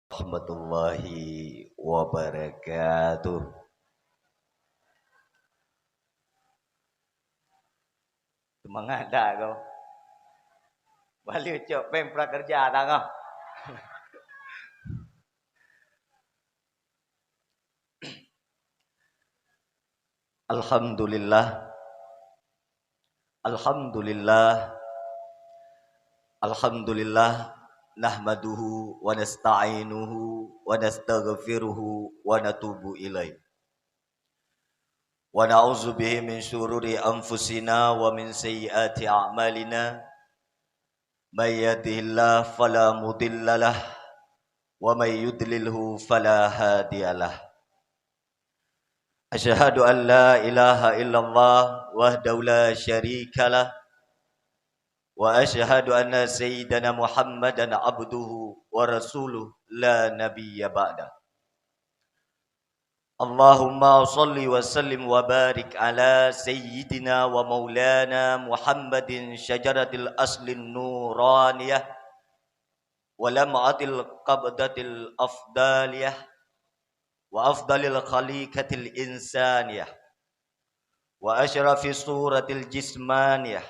Warahmatullahi wabarakatuh. Semangat dah kau. Balik cok pem prakerja dah kau. Alhamdulillah. Alhamdulillah. Alhamdulillah. Nahmaduhu wa nasta'inuhu wa nastaghfiruhu wa natubu ilaih. Wa na'udzu bihi min syururi anfusina wa min sayyiati a'malina. May yahdihillahu fala mudhillalah wa may yudlilhu fala hadiyalah. Asyhadu an la ilaha illallah wahdahu la syarikalah wa asyhadu anna sayyidana Muhammadan abduhu wa rasuluh la nabiyya ba'da. Allahumma salli wa sallim wa barik ala sayyidina wa maulana Muhammadin syajaratil aslin nuraniyah wa lam'atil qabdatil afdaliyah wa afdalil khaliqatil insaniyah wa asyrafis suratil jismaniyah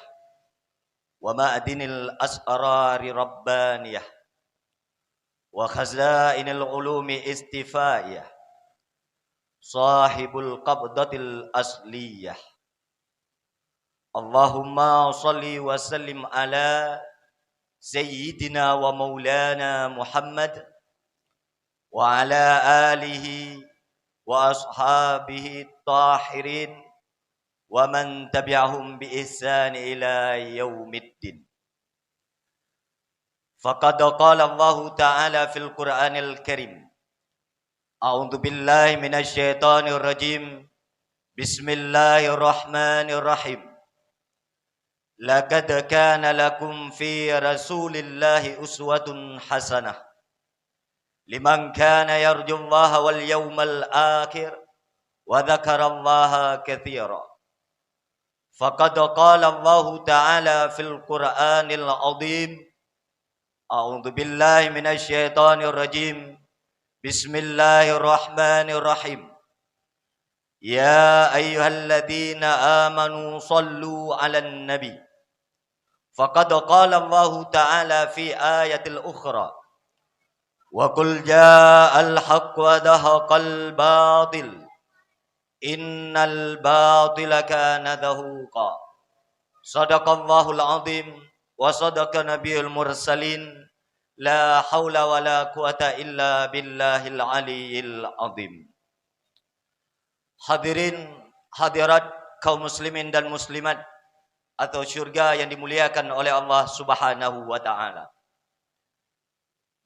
wa ma'dinil asrari rabbaniyah wa khazainil ulumi istifaiyah sahibul qabdatil asliyah. Allahumma salli wa sallim ala sayyidina wa maulana Muhammad wa ala alihi wa ashabihi tahirin wa man tabi'ahum bi ihsan ila yaumiddin. Faqad qala Allah ta'ala fil Qur'anil Karim. A'udzu billahi minasy syaithanir rajim. Bismillahirrahmanirrahim. Laqad kana lakum fi Rasulillahi uswatun hasanah liman kana yarjullaha wal yawmal akhir wa dzakarallaha katsira. Faqad qala Allah ta'ala fil Qur'anil 'azim. A'udzu billahi minasy syaithanir rajim. Bismillahirrahmanirrahim. Ya ayyuhalladzina amanu sallu 'alan nabi. Faqad qala Allah ta'ala fi ayatil ukhra. Wa qul ja'al haqq wa dhahaqal batil. Innal batila kana dhahuqa. Shadaqallahul 'azim wa sadaqa nabiyul mursalin. La haula wa la quwata illa billahil aliyyil azim. Hadirin hadirat kaum muslimin dan muslimat atau syurga yang dimuliakan oleh Allah Subhanahu wa taala.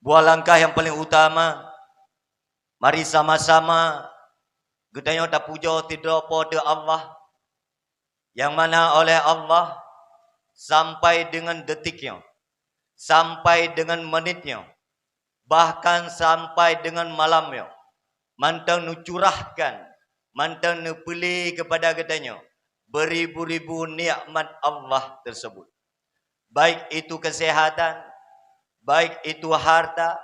Buah langkah yang paling utama, mari sama-sama gedanya tak puja tidak pada Allah, yang mana oleh Allah sampai dengan detiknya, sampai dengan menitnya, bahkan sampai dengan malamnya, mantang nu curahkan, mantang nu pilih kepada gedanya beribu-ribu nikmat Allah tersebut. Baik itu kesehatan, baik itu harta,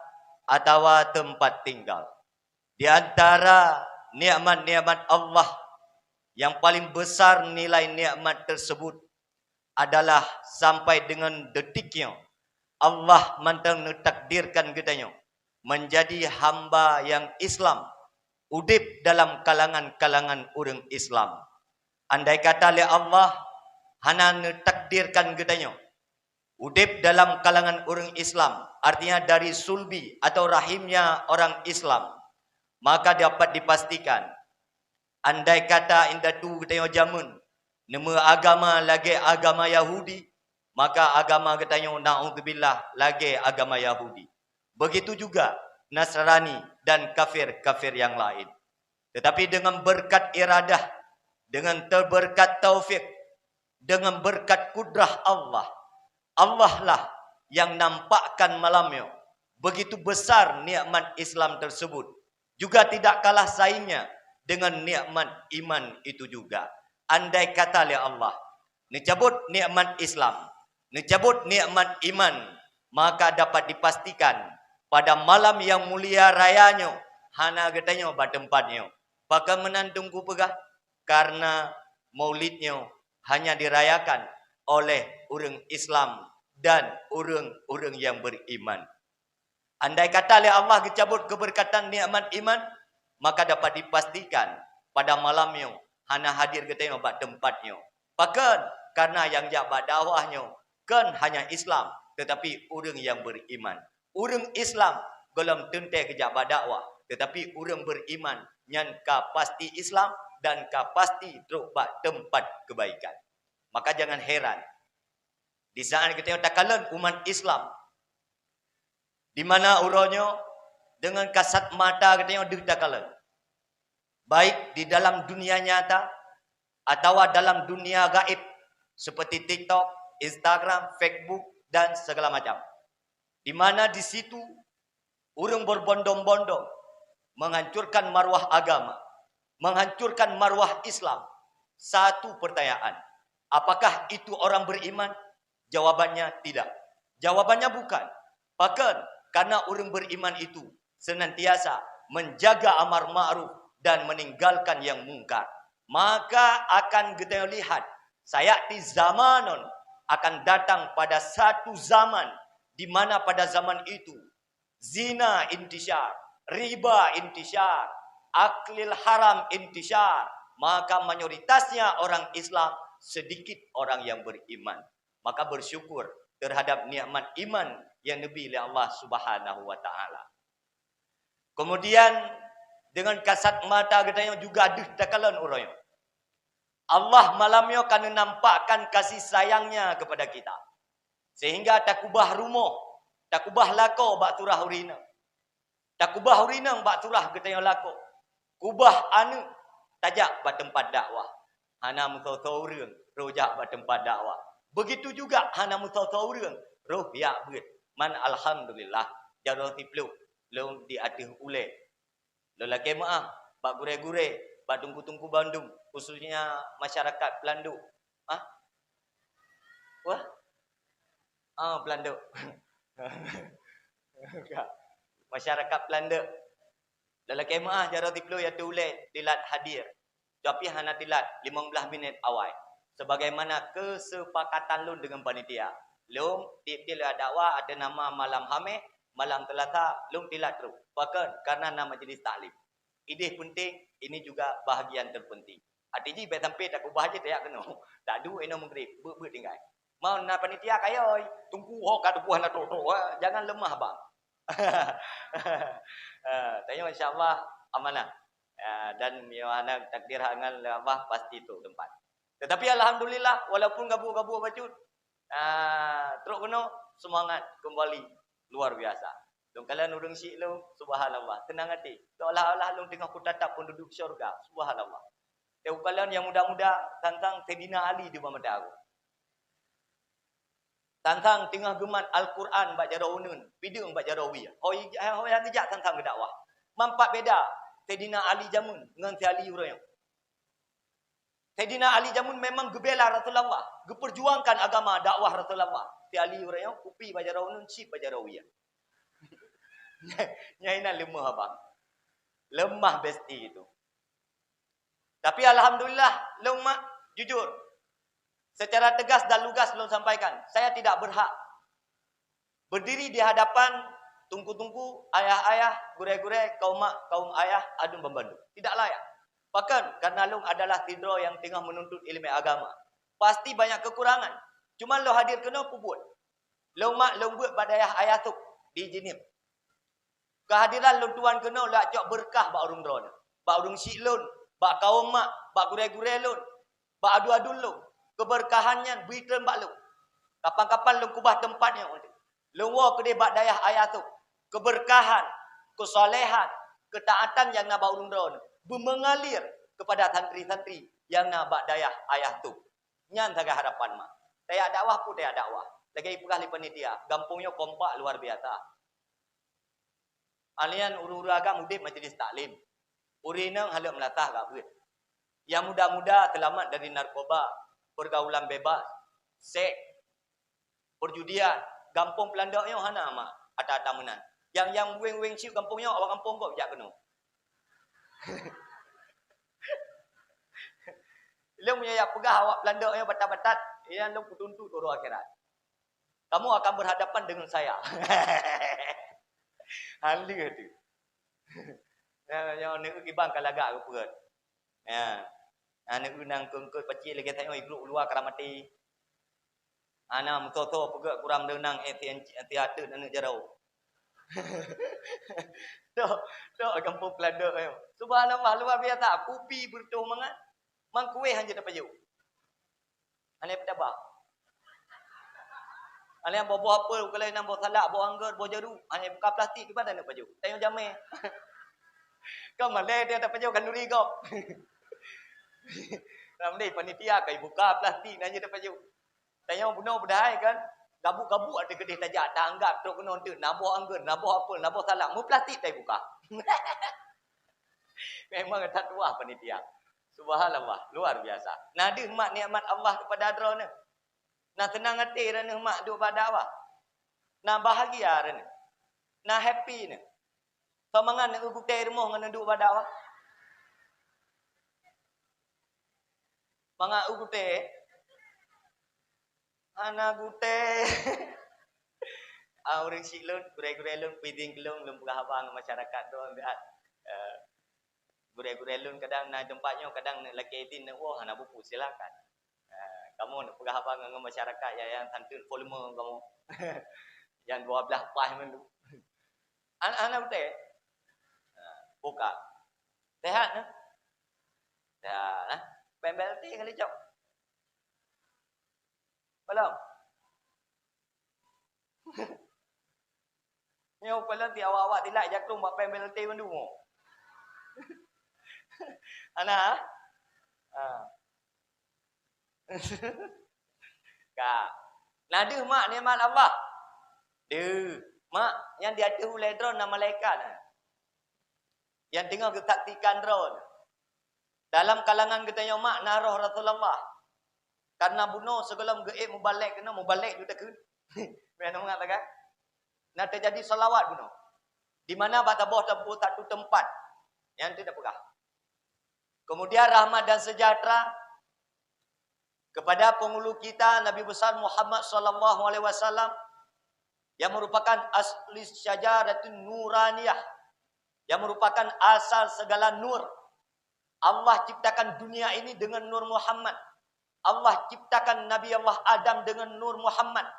atau tempat tinggal. Di antara nikmat-nikmat Allah yang paling besar nilai nikmat tersebut adalah sampai dengan detiknya Allah mantang takdirkan gedanya menjadi hamba yang Islam, udip dalam kalangan-kalangan orang Islam. Andai kata oleh Allah hana takdirkan gedanya udip dalam kalangan orang Islam, artinya dari sulbi atau rahimnya orang Islam, maka dapat dipastikan andai kata inda tu gedanya jamun nama agama lagi agama Yahudi, maka agama katanya na'udzubillah lagi agama Yahudi. Begitu juga Nasrani dan kafir-kafir yang lain. Tetapi dengan berkat iradah, dengan berkat taufik, dengan berkat kudrah Allah, Allah lah yang nampakkan malamnya begitu besar nikmat Islam tersebut. Juga tidak kalah saingnya dengan nikmat iman itu juga. Andai kata oleh Allah dicabut nikmat Islam, dicabut nikmat iman, maka dapat dipastikan pada malam yang mulia rayanya, hana katanya ba tempatnya. Pakai menantungku pegah karena maulidnya hanya dirayakan oleh orang Islam dan orang-orang yang beriman. Andai kata oleh Allah dicabut keberkatan nikmat iman, maka dapat dipastikan pada malamnya hana hadir katanya ba tempatnya. Bahkan karena yang jabat dakwahnya kan hanya Islam, tetapi orang yang beriman. Orang Islam belum tentu kejabat dakwah, tetapi orang beriman yang pasti Islam dan pasti teruk tempat kebaikan. Maka jangan heran di saat kita takalan umat Islam, di mana uranya dengan kasat mata katanya ditakalan, baik di dalam dunia nyata atau dalam dunia gaib seperti TikTok, Instagram, Facebook dan segala macam. Di mana di situ orang berbondong-bondong menghancurkan marwah agama, menghancurkan marwah Islam. Satu pertanyaan, apakah itu orang beriman? Jawabannya tidak. Jawabannya bukan. Bahkan karena orang beriman itu senantiasa menjaga amar ma'ruf dan meninggalkan yang mungkar, maka akan kita lihat sayati zamanon, akan datang pada satu zaman di mana pada zaman itu zina intisyar, riba intisyar, aklil haram intisyar, maka mayoritasnya orang Islam, sedikit orang yang beriman. Maka bersyukur terhadap nikmat iman yang diberi oleh Allah Subhanahu wa taala. Kemudian dengan kasat mata katanya juga ditakalan urang. Allah malamnya akan menampakkan kasih sayangnya kepada kita. Sehingga tak kubah rumah, tak kubah lako bak turah urina. Tak kubah urina bak turah katanya lako. Kubah anu tajak bak tempat dakwah. Hana mutau-tau urang, rojak bak tempat dakwah. Begitu juga hana mutau-tau urang, roh yak beut. Man alhamdulillah jarah tipluk leung di atih ule. Lelaki maaf bak gure-gure, bak tungku-tungku Bandung, khususnya masyarakat Pelandu. Wah? Pelandu. Masyarakat Pelandu. Lelaki maaf jarah tipluk ya ule tilat hadir. Tapi hana tilat 15 minit awal. Sebagaimana kesepakatan lu dengan panitia. Lung tiap-tiap dakwah ada nama malam Hamid, malam Selasa, lung tilat terus. Bahkan karena nama majlis taklim. Ini penting, ini juga bahagian terpenting. Artinya baik sampai tak ubah aja tak kena. Tak ada eno maghrib, ber tinggal. Mau nak panitia kaya oi, tunggu kat buah nak tok. Jangan lemah bang. Tanya insya-Allah amanah. Dan miwana takdir hangal Allah pasti itu tempat. Tetapi alhamdulillah walaupun gabu-gabu bacut, teruk kena semangat kembali luar biasa. Long kalian urang syik lu, subhanallah, tenang hati. Seolah-olah long tengah kutatap penduduk syurga, subhanallah. Tengok kalian yang muda-muda tantang Sayyidina Ali di bawah mata aku. Tantang tengah gemat Al-Quran bak jarawunun, bidung bak jarawiyah. Hoi yang dijak tantang dakwah. Mampak beda Sayyidina Ali jamun dengan si Ali urang. Sayyidina Ali jamun memang gebela Rasulullah, geperjuangkan agama dakwah Rasulullah. Si Ali urang kupi bak jarawunun, sip bak jarawiyah. Nyaina lemah abang. Lemah besti itu. Tapi alhamdulillah lemah jujur. Secara tegas dan lugas belum sampaikan. Saya tidak berhak berdiri di hadapan tungku-tungku, ayah-ayah, gure-gure, kaum mak, kaum ayah, adun pembantu. Tidak layak. Bahkan karena long adalah tidro yang tengah menuntut ilmu agama. Pasti banyak kekurangan. Cuma lo hadir kena puput. Lo mak lo buat pada ayah tu diizinkan. Kehadiran lun tuan kena lak cok berkah bak urung drone. Bak urung syik lun, bak kaum mak, bak gure-gure lun, bak adu-adu lun. Keberkahannya berita bak lun. Kapan-kapan lun kubah tempatnya. Lun wa kedai bak dayah ayah tu. Keberkahan, kesolehan, ketaatan yang nak bak urung drone mengalir kepada santri-santri yang nak bak dayah ayah tu. Nyan saga harapan mak. Tayak dakwah pun tayak dakwah. Lagi pegah li panitia, gampungnya kompak luar biasa. Alian uru-uru agam udip majlis taklim. Urinang halak melatah gak buat. Yang muda-muda selamat dari narkoba, pergaulan bebas, seks, perjudian, gampung pelandaknya hana mak, ata-ata menan. Yang weng-weng siu kampungnya orang kampung kok jak kena. Long punya ya pegah awak Belanda yang batat-batat, yang long kutuntu turu akhirat. Kamu akan berhadapan dengan saya. Hali itu. Yang ni kibang kalagak ke perut. Ya. Ana unang kengkut pacil lagi tengok iglu luar karamati. Ana mtoto pegak kurang denang teater anak jarau. Tok kampung Pelada ayo. Subhanallah luar biasa. Kupi bertuh mangat. Mang kuih hanya dapat jauh. Ana pedabak. Ana yang bawa apa kalau nak bawa salak, bawa anggur, bawa jaru. Ana buka plastik ke mana nak baju. Tengok jamai. Kau malai dia dapat jauh kanduri kau. Ramai panitia kai buka plastik nanya dapat jauh. Tengok bunuh berdai kan. Gabuk-gabuk ada kedai tajak. Tak anggap tu kena untuk nak bawa anggur, nak bawa apa, nak bawa salak. Mu plastik tak buka. Memang tak tuah panitia. Subhanallah, luar biasa. Nah, ada mak nikmat Allah kepada adra ni. Nah, tenang hati rana mak duk pada awak. Nah, bahagia rana. Nah, happy ni. Semangat nak ugut air moh ngana duk pada awak. Mangat ugut air. Anak gute. Orang silun, gure-gure lun, piding kelung, lum pegahapang masyarakat tu ambil. Gure-gure lun kadang na tempatnya, kadang laki itin nak wah nak buku silakan. Kamu nak pegahapang dengan masyarakat yang santun volume kamu. Yang 12 pas mendu. Anak gute. Buka. Sehat nah. Sehat nah. Pembel ti kali cok. Belum? Yang pala ti awak-awak tilak jaklung buat penalty mandu mo. Ana? Kak. Nada mak nikmat Allah. Dia mak yang dia ada hulai drone nama malaikat. Yang tengah ketaktikan drone. Dalam kalangan kita yang mak naruh Rasulullah. Karena bunuh segala geib mubalik kena mubalik tu takun. Mana mengatakan? Nak terjadi salawat bunuh. Di mana batabah satu tempat yang tidak pegah. Kemudian rahmat dan sejahtera kepada penghulu kita Nabi besar Muhammad sallallahu alaihi wasallam yang merupakan asli syajaratun nuraniyah, yang merupakan asal segala nur. Allah ciptakan dunia ini dengan nur Muhammad. Allah ciptakan Nabi Allah Adam dengan nur Muhammad.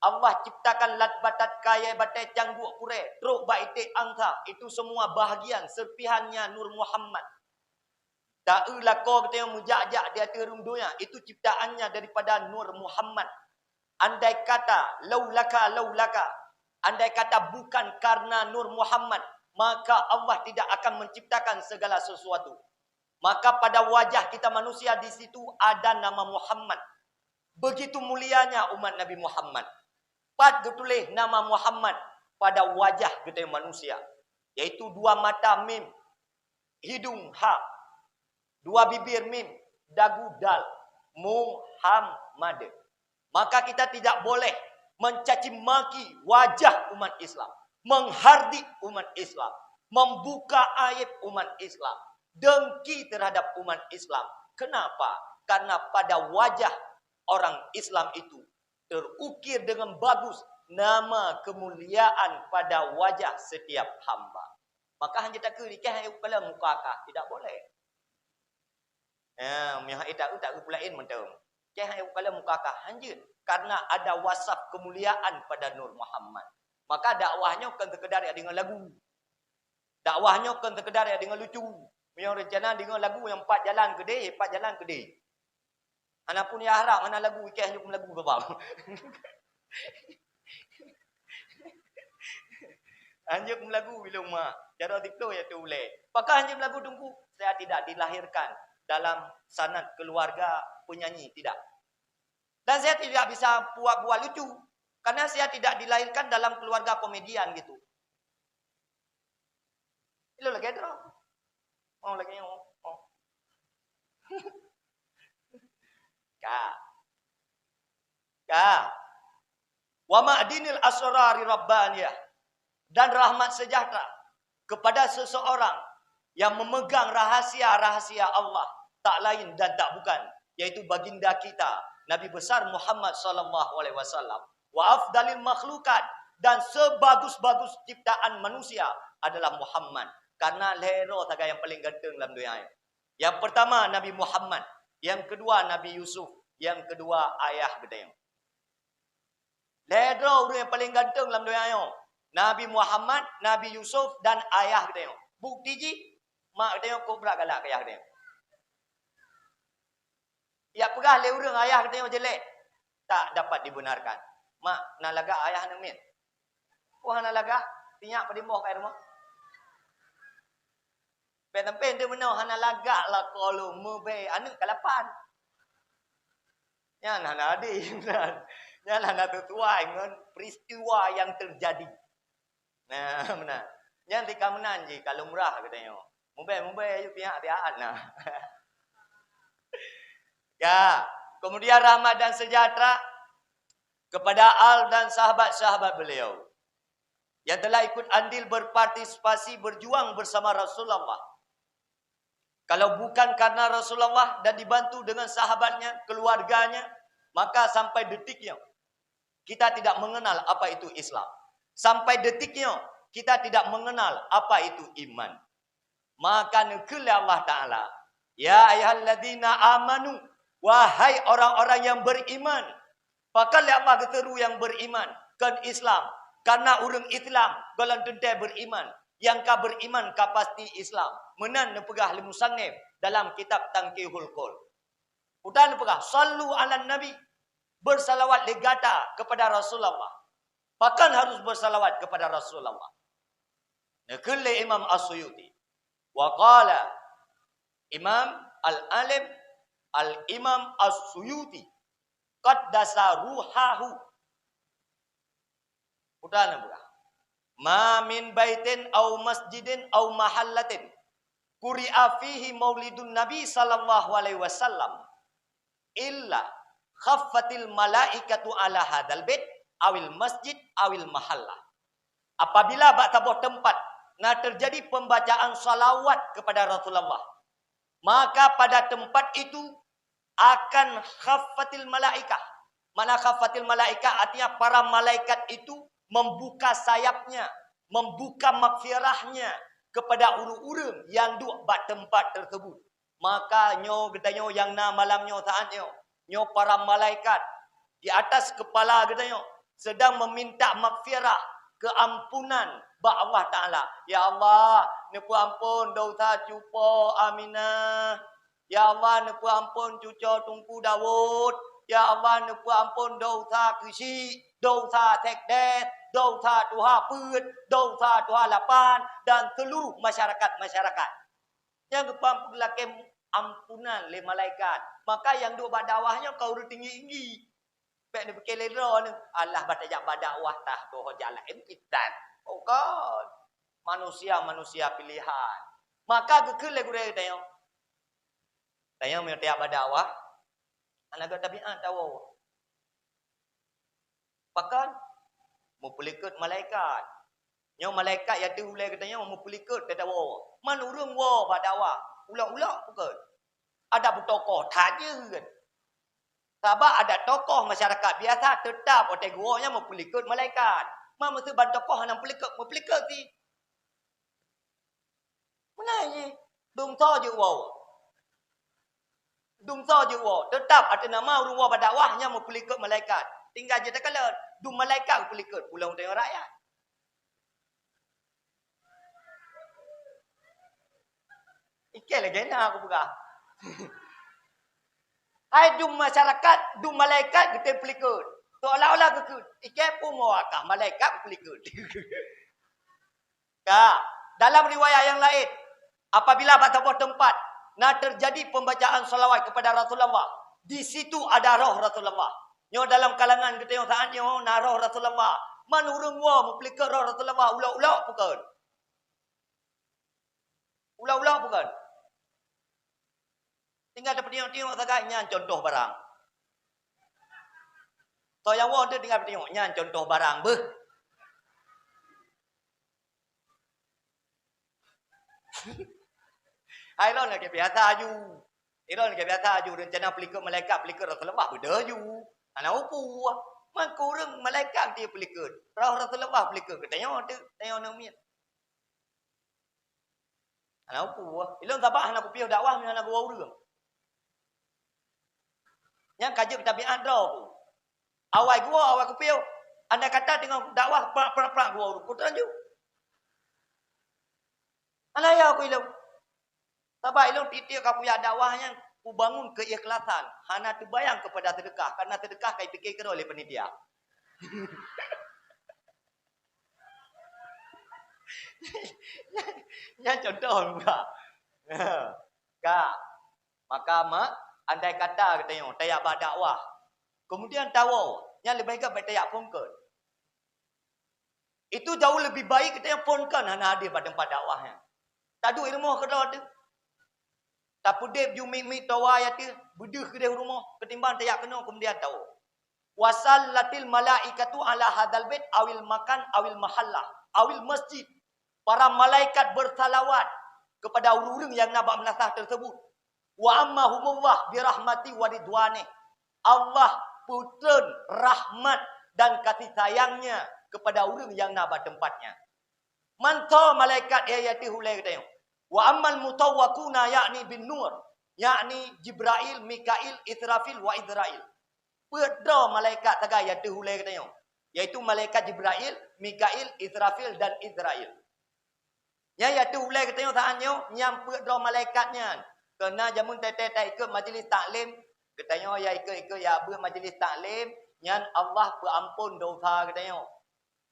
Allah ciptakan lat batat kaya batai cangguk pure, truk baite angka. Itu semua bahagian serpihannya nur Muhammad. Ta'ulah kau kita yang mujak-jak di hati dunia. Itu ciptaannya daripada nur Muhammad. Andai kata, laulaka. Andai kata bukan karena nur Muhammad, maka Allah tidak akan menciptakan segala sesuatu. Maka pada wajah kita manusia di situ ada nama Muhammad. Begitu mulianya umat Nabi Muhammad. Pat getulih nama Muhammad pada wajah kita manusia. Yaitu dua mata mim, hidung ha, dua bibir mim, dagu dal, Muhammad. Maka kita tidak boleh mencaci maki wajah umat Islam, menghardik umat Islam, membuka aib umat Islam, dengki terhadap umat Islam. Kenapa? Karena pada wajah orang Islam itu terukir dengan bagus nama kemuliaan pada wajah setiap hamba. Maka hanya tak kerikah kalau muka kah tidak boleh. Mihak tak pulain mentem. Kah kalau muka kah hanya karena ada wasaf kemuliaan pada Nur Muhammad. Maka dakwahnya bukan sekedar dengan lagu. Dakwahnya bukan sekedar dengan lucu. Yang rencana dengan lagu yang 4 jalan kedai, 4 jalan kedai. Anak pun ya harap mana lagu ikan hanya lagu berbau. Hanya lagu bila mak cara tiktok ya tu boleh. Pakai hanya lagu tunggu. Saya tidak dilahirkan dalam sanad keluarga penyanyi, tidak. Dan saya tidak bisa buat lucu karena saya tidak dilahirkan dalam keluarga komedian gitu. Itu lagi tu. Oh lagi oh. Ka. Wa ma'dinil asrari rabbaniyah. dan rahmat sejahtera kepada seseorang yang memegang rahasia-rahasia Allah, tak lain dan tak bukan, yaitu baginda kita Nabi besar Muhammad sallallahu alaihi wasallam. Wa afdalil makhlukat, dan sebagus-bagus ciptaan manusia adalah Muhammad. Karena lero taga yang paling ganteng dalam dunia ini. Yang pertama Nabi Muhammad, yang kedua Nabi Yusuf, yang kedua ayah gedeng. Lero orang yang paling ganteng dalam dunia ini. Nabi Muhammad, Nabi Yusuf dan ayah gedeng. Bukti ji mak gedeng ko berak galak ayah gedeng. Ya pegah le urang ayah gedeng jelek. Tak dapat dibenarkan. Mak nak laga ayah namit. Wah nak laga tinyak pada moh kat rumah. Pen dia menau hana lagak lah kalau mebe anu kalapan. Yan hana adi benar. Yan hana tertuai dengan peristiwa yang terjadi. Nah, benar. Yan tika menan je kalau murah katanya. Mube ayo pihak tiaan nah. Ya, kemudian rahmat dan sejahtera kepada al dan sahabat-sahabat beliau yang telah ikut andil berpartisipasi berjuang bersama Rasulullah. Kalau bukan karena Rasulullah dan dibantu dengan sahabatnya, keluarganya, maka sampai detiknya kita tidak mengenal apa itu Islam. Sampai detiknya kita tidak mengenal apa itu iman. Maka nekele Allah Ta'ala, ya ayyuhalladzina amanu, wahai orang-orang yang beriman. Pakailah Allah keteru yang beriman kan Islam. Karena orang Islam golongan tentai beriman. Yang ka beriman ka pasti Islam. Menan nepegah li musannif dalam kitab Tangkihul Qul. Udah nepegah sallu ala nabi, bersalawat legata kepada Rasulullah. Bahkan harus bersalawat kepada Rasulullah. Nekele Imam As-Suyuti. Wa qala Imam Al-Alim Al-Imam As-Suyuti qaddasa ruhahu. Udah nepegah. Ma min baitin au masjidin au mahallatin quri'a fihi maulidun nabi sallallahu alaihi wasallam illa khaffatil malaikatu ala hadzal bait awil masjid awil mahallah. Apabila bak tabuh tempat nah terjadi pembacaan salawat kepada Rasulullah, maka pada tempat itu akan khaffatil malaikah. Mana khaffatil malaikah artinya para malaikat itu membuka sayapnya, membuka maghfirahnya kepada urang-urang yang duduk pada tempat tersebut. Maka nyo gedanyo yang na malamnyo saatnyo, nyo para malaikat di atas kepala gedanyo sedang meminta maghfirah, keampunan ba Allah Taala. Ya Allah, nepu ampun dosa cupo Aminah. Ya Allah, nepu ampun cucu Tungku Dawud. Ya Allah, nepu ampun dosa Kisi, dosa Tekdet, dosa Tuha Put, dosa Tuha Lapan, dan seluruh masyarakat-masyarakat. Yang kepampun laki ampunan le malaikat. Maka yang duk badawahnya kau tinggi-tinggi. Pek ni berkelera ni. Allah batajak badawah tah doh jalan impitan. Oh God. Manusia-manusia pilihan. Maka kekele gure tayang. Tayang me tiap badawah. Anak tabiat tahu. Pakan mau pelikut malaikat. Yang malaikat yang tu ulai katanya mau pelikut kata wa. Man urang wa badawa. Ulak-ulak bukan. Ada tokoh tanya kan. Sebab ada tokoh masyarakat biasa tetap otak guanya mau pelikut malaikat. Ma mesti ban tokoh nang pelikut mau pelikut si. Mana ni? Dum so je wa. Dum so je wa. Tetap ada nama urang wa badawahnya mau pelikut malaikat. Tinggal je tak kala dum malaikat pelikut pulau tengok rakyat. Ikan lagi nak aku buka. Hai dum masyarakat, dum malaikat kita pelikut. Seolah-olah kekut. Ikan pun mewakah malaikat pelikut. Ya, dalam riwayat yang lain, apabila pada sebuah tempat nak terjadi pembacaan salawat kepada Rasulullah, di situ ada roh Rasulullah. Nyo dalam kalangan kita yang saat nyo naroh Rasulullah. Man urang wa mempelikut roh Rasulullah ulah-ulah bukan. Ulah-ulah bukan. Tinggal dapat tengok sagaknya contoh barang. So yang wa dia tinggal tengok nyan contoh barang beh. Iron lagi biasa aju. Iron lagi biasa aju rencana pelika malaikat pelika Rasulullah beda aju. Ana upu. Man kurang malaikat dia pelika. Rasulullah pelika katanya ada tanya nak mian. Ana upu. Ilon tabah nak kupiah dakwah ni nak gua urang. Yang kaji tabiat dah. Awal kupiah. Anda kata dengan dakwah perak-perak gua urang. Putra ju. Ana ya aku ilon. Sebab ilmu titik kau punya dakwahnya, ku bangun keikhlasan. Hana terbayang kepada sedekah. Karena sedekah kau fikirkan oleh penitia. Yang contoh juga. Kak, maka andai kata katanya, tayak buat dakwah. Kemudian tahu, yang lebih baik tayak phone-kan. Itu jauh lebih baik katanya phone-kan hana hadir pada tempat dakwahnya. Tadu ilmu kedua tu. Tapi dia jumik tawa ya tu beduh ke dia rumah ketimbang tayak kena kemudian tahu. Wasallatil malaikatu ala hadzal bait awil makan awil mahallah awil masjid. Para malaikat bersalawat kepada orang-orang yang nak melasah tersebut. Wa ammahumullah birahmati wa ridwani. Allah putun rahmat dan kasih sayangnya kepada orang yang nak tempatnya. Mantau malaikat ayat hulai katanya. Wa ammal mutawwakuna yakni bin nur, yakni Jibril, Mikail, Israfil wa Izrail. Pedra malaikat tagai ya hulai katanya. Yaitu malaikat Jibril, Mikail, Israfil dan Izrail. Ya hulai katanya saatnya nyam pedra malaikatnya. Kena jamun tete ikut majlis taklim, katanya ya ikut ya ber majlis taklim, nyan Allah perampun dosa katanya.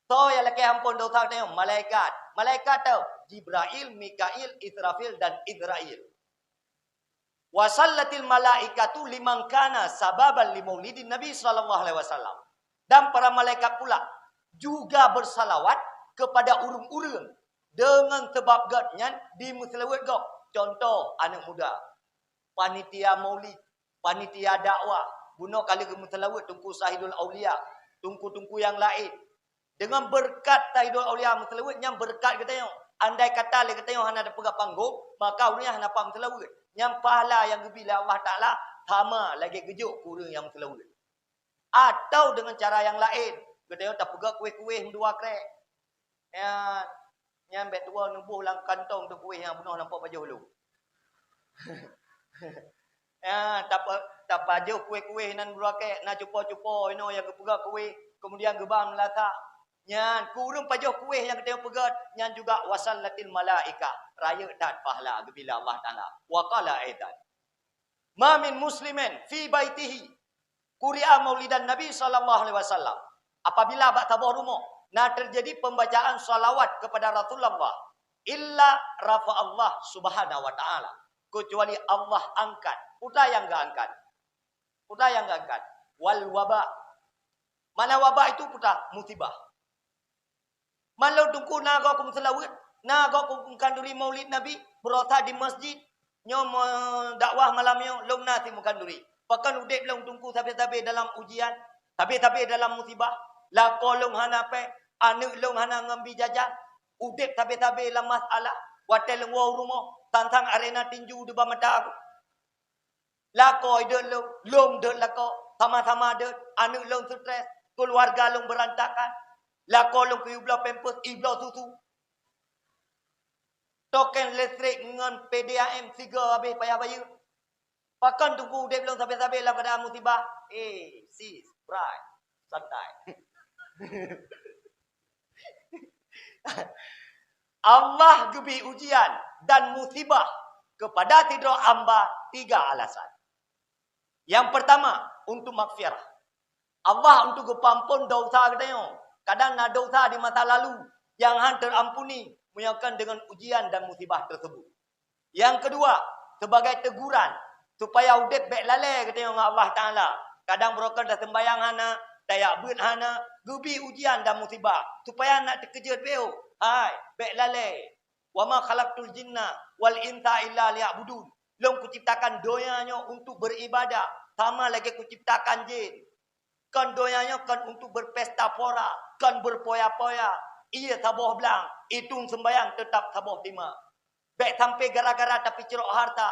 So yang laki ampun dosa katanya malaikat. Malaikat tu Jibril, Mikail, Israfil dan Izrail. Wasallatil malaikatu liman kana sababan li maulidin Nabi sallallahu alaihi wasallam. Dan para malaikat pula juga bersalawat kepada urang-urang dengan sebab gadnya di Muslimat gok. Contoh anak muda, panitia maulid, panitia dakwah, bunuh kali ke Muslimat tungku Sahidul Aulia, tungku-tungku yang lain. Dengan berkat Sahidul Aulia Muslimat yang berkat katanya. Andai kata le katanya hana ada pegang panggung, maka urang hana pam Muslimat. Yang pahala yang bila Allah Taala sama lagi gejuk kurang yang Muslimat. Atau dengan cara yang lain, katanya tak pegang kuih-kuih dua krek. Ya, yang bet dua nubuh lang kantong tu kuih yang bunuh nampak baju lu. Ya, tak baju kuih-kuih nan dua krek, na cupo-cupo ino yang pegang kuih, kemudian gebang melata. Nyan kurung pajoh kuih yang kita pegat nyan juga wasallatil malaika raya dan pahala bila Allah Taala wa qala aidan ma min muslimin fi baitihi quri'a maulidan nabi sallallahu alaihi wasallam apabila bak tabah rumah nah terjadi pembacaan salawat kepada Rasulullah illa rafa Allah subhanahu wa taala kecuali Allah angkat udah yang enggak angkat wal waba mana wabak itu putar musibah. Malau tungku naga kum selawat, naga kum kanduri maulid Nabi, berota di masjid, nyom dakwah malamnya, long nasi mukanduri. Pakan udek long tungku tapi dalam ujian, tapi dalam musibah, la kolong hana pe, anu long hana ngambi jajan, udek tapi dalam masalah, watel ngau rumah, tantang arena tinju di bamata aku. La ko ide long de la ko, sama-sama de, anu long stres, keluarga long berantakan. La kolong ke iblau pempes, iblau susu. Token listrik dengan PDAM 3 habis payah bayar. Pakan tunggu dia belum sampai-sampai lah pada musibah. Sis, bright, santai. Allah gebi ujian dan musibah kepada tidak hamba 3 alasan. Yang pertama, untuk maghfirah. Allah untuk kepampun dosa katanya. Kadang ada dosa di masa lalu yang hantar ampuni menyangkan dengan ujian dan musibah tersebut. Yang kedua, sebagai teguran supaya udip baik lalai katanya Allah Taala. Kadang mereka dah sembahyang hana, tayak beut hana, gebi ujian dan musibah supaya nak terkejut beo. Hai, baik lalai. Wa ma khalaqtul jinna wal insa illa liya'budun. Long kuciptakan doyanya untuk beribadah, sama lagi kuciptakan jin. Kan doyanya kan untuk berpesta pora, kan berpoya-poya. Ia saboh belang, hitung sembahyang tetap saboh 5. Baik sampai gara-gara tapi cerok harta.